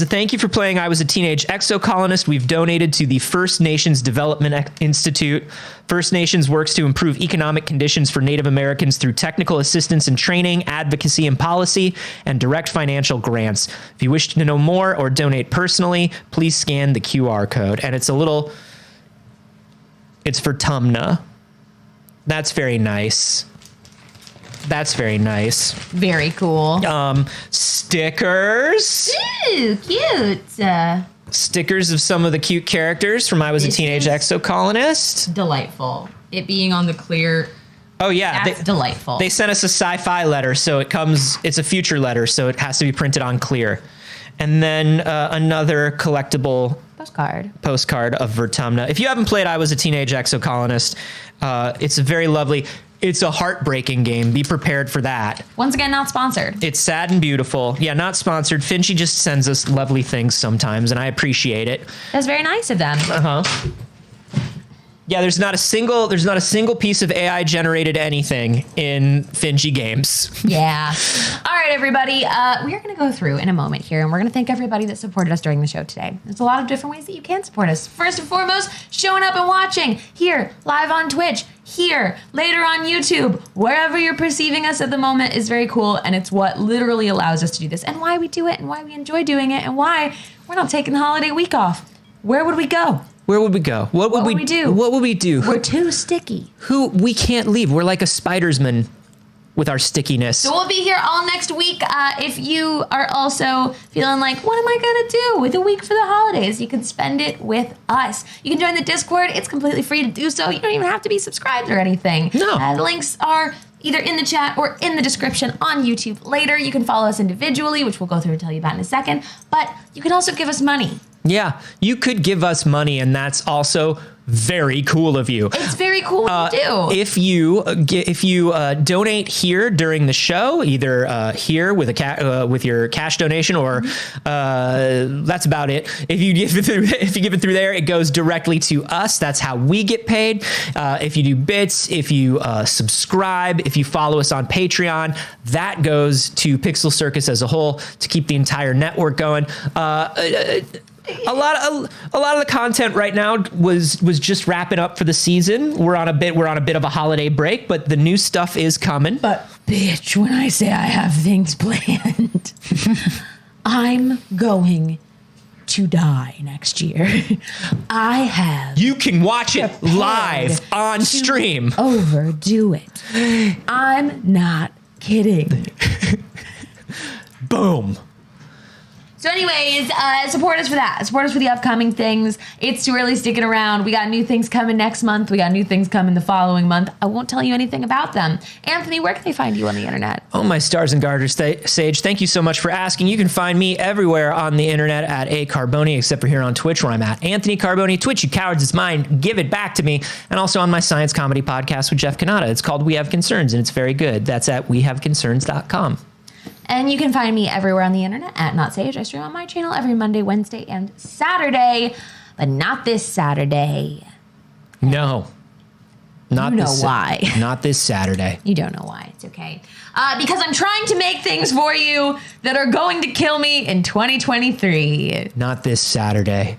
Speaker 2: a thank you for playing I Was a Teenage Exocolonist, we've donated to the First Nations Development Institute. First Nations works to improve economic conditions for Native Americans through technical assistance and training, advocacy and policy, and direct financial grants. If you wish to know more or donate personally, please scan the QR code. And it's for Tumna. That's very nice. That's very nice.
Speaker 1: Very cool.
Speaker 2: Stickers.
Speaker 1: Ooh, cute.
Speaker 2: Stickers of some of the cute characters from I Was a
Speaker 1: This
Speaker 2: Teenage
Speaker 1: is-
Speaker 2: Exocolonist.
Speaker 1: Delightful. It being on the clear,
Speaker 2: Oh yeah,
Speaker 1: that's delightful.
Speaker 2: they sent us a sci-fi letter, so it's a future letter, so it has to be printed on clear. And then another collectible postcard of Vertumna. If you haven't played I Was a Teenage Exocolonist, it's a very lovely, it's a heartbreaking game. Be prepared for that.
Speaker 1: Once again, not sponsored.
Speaker 2: It's sad and beautiful. Yeah, not sponsored. Finchie just sends us lovely things sometimes, and I appreciate it.
Speaker 1: That's very nice of them.
Speaker 2: Yeah, there's not a single piece of AI generated anything in Finchie games.
Speaker 1: Yeah. All right, everybody. We are going to go through in a moment here, and we're going to thank everybody that supported us during the show today. There's a lot of different ways that you can support us. First and foremost, showing up and watching here, live on Twitch, here, later on YouTube, wherever you're perceiving us at the moment is very cool, and it's what literally allows us to do this, and why we do it, and why we enjoy doing it, and why we're not taking the holiday week off. Where would we go?
Speaker 2: Where would we go? What would we
Speaker 1: do?
Speaker 2: What would we do?
Speaker 1: We're too sticky.
Speaker 2: We can't leave. We're like a Spidersman with our stickiness.
Speaker 1: So we'll be here all next week. If you are also feeling like, what am I going to do with a week for the holidays? You can spend it with us. You can join the Discord. It's completely free to do so. You don't even have to be subscribed or anything.
Speaker 2: No.
Speaker 1: The links are either in the chat or in the description on YouTube later. You can follow us individually, which we'll go through and tell you about in a second. But you can also give us money.
Speaker 2: Yeah, you could give us money, and that's also very cool of you.
Speaker 1: It's very cool to do.
Speaker 2: If you donate here during the show, either here with with your cash donation, or that's about it. If you give it through there, it goes directly to us. That's how we get paid. If you do bits, if you subscribe, if you follow us on Patreon, that goes to PixelCircus as a whole to keep the entire network going. A lot of the content right now was just wrapping up for the season. We're on a bit of a holiday break, but the new stuff is coming.
Speaker 1: But bitch, when I say I have things planned, I'm going to die next year. I have.
Speaker 2: You can watch it live on stream.
Speaker 1: Overdo it. I'm not kidding.
Speaker 2: Boom.
Speaker 1: So anyways, support us for that. Support us for the upcoming things. It's too early sticking around. We got new things coming next month. We got new things coming the following month. I won't tell you anything about them. Anthony, where can they find you on the internet?
Speaker 2: Oh, my stars and garters, Saige, thank you so much for asking. You can find me everywhere on the internet at Carboni, except for here on Twitch, where I'm at Anthony Carboni. Twitch, you cowards, it's mine. Give it back to me. And also on my science comedy podcast with Jeff Kanata. It's called We Have Concerns, and it's very good. That's at wehaveconcerns.com.
Speaker 1: And you can find me everywhere on the internet at Not Saige. I stream on my channel every Monday, Wednesday, and Saturday, but not this Saturday.
Speaker 2: No. Not
Speaker 1: you know
Speaker 2: this
Speaker 1: why.
Speaker 2: Not this Saturday.
Speaker 1: You don't know why. It's okay. Because I'm trying to make things for you that are going to kill me in 2023.
Speaker 2: Not this Saturday.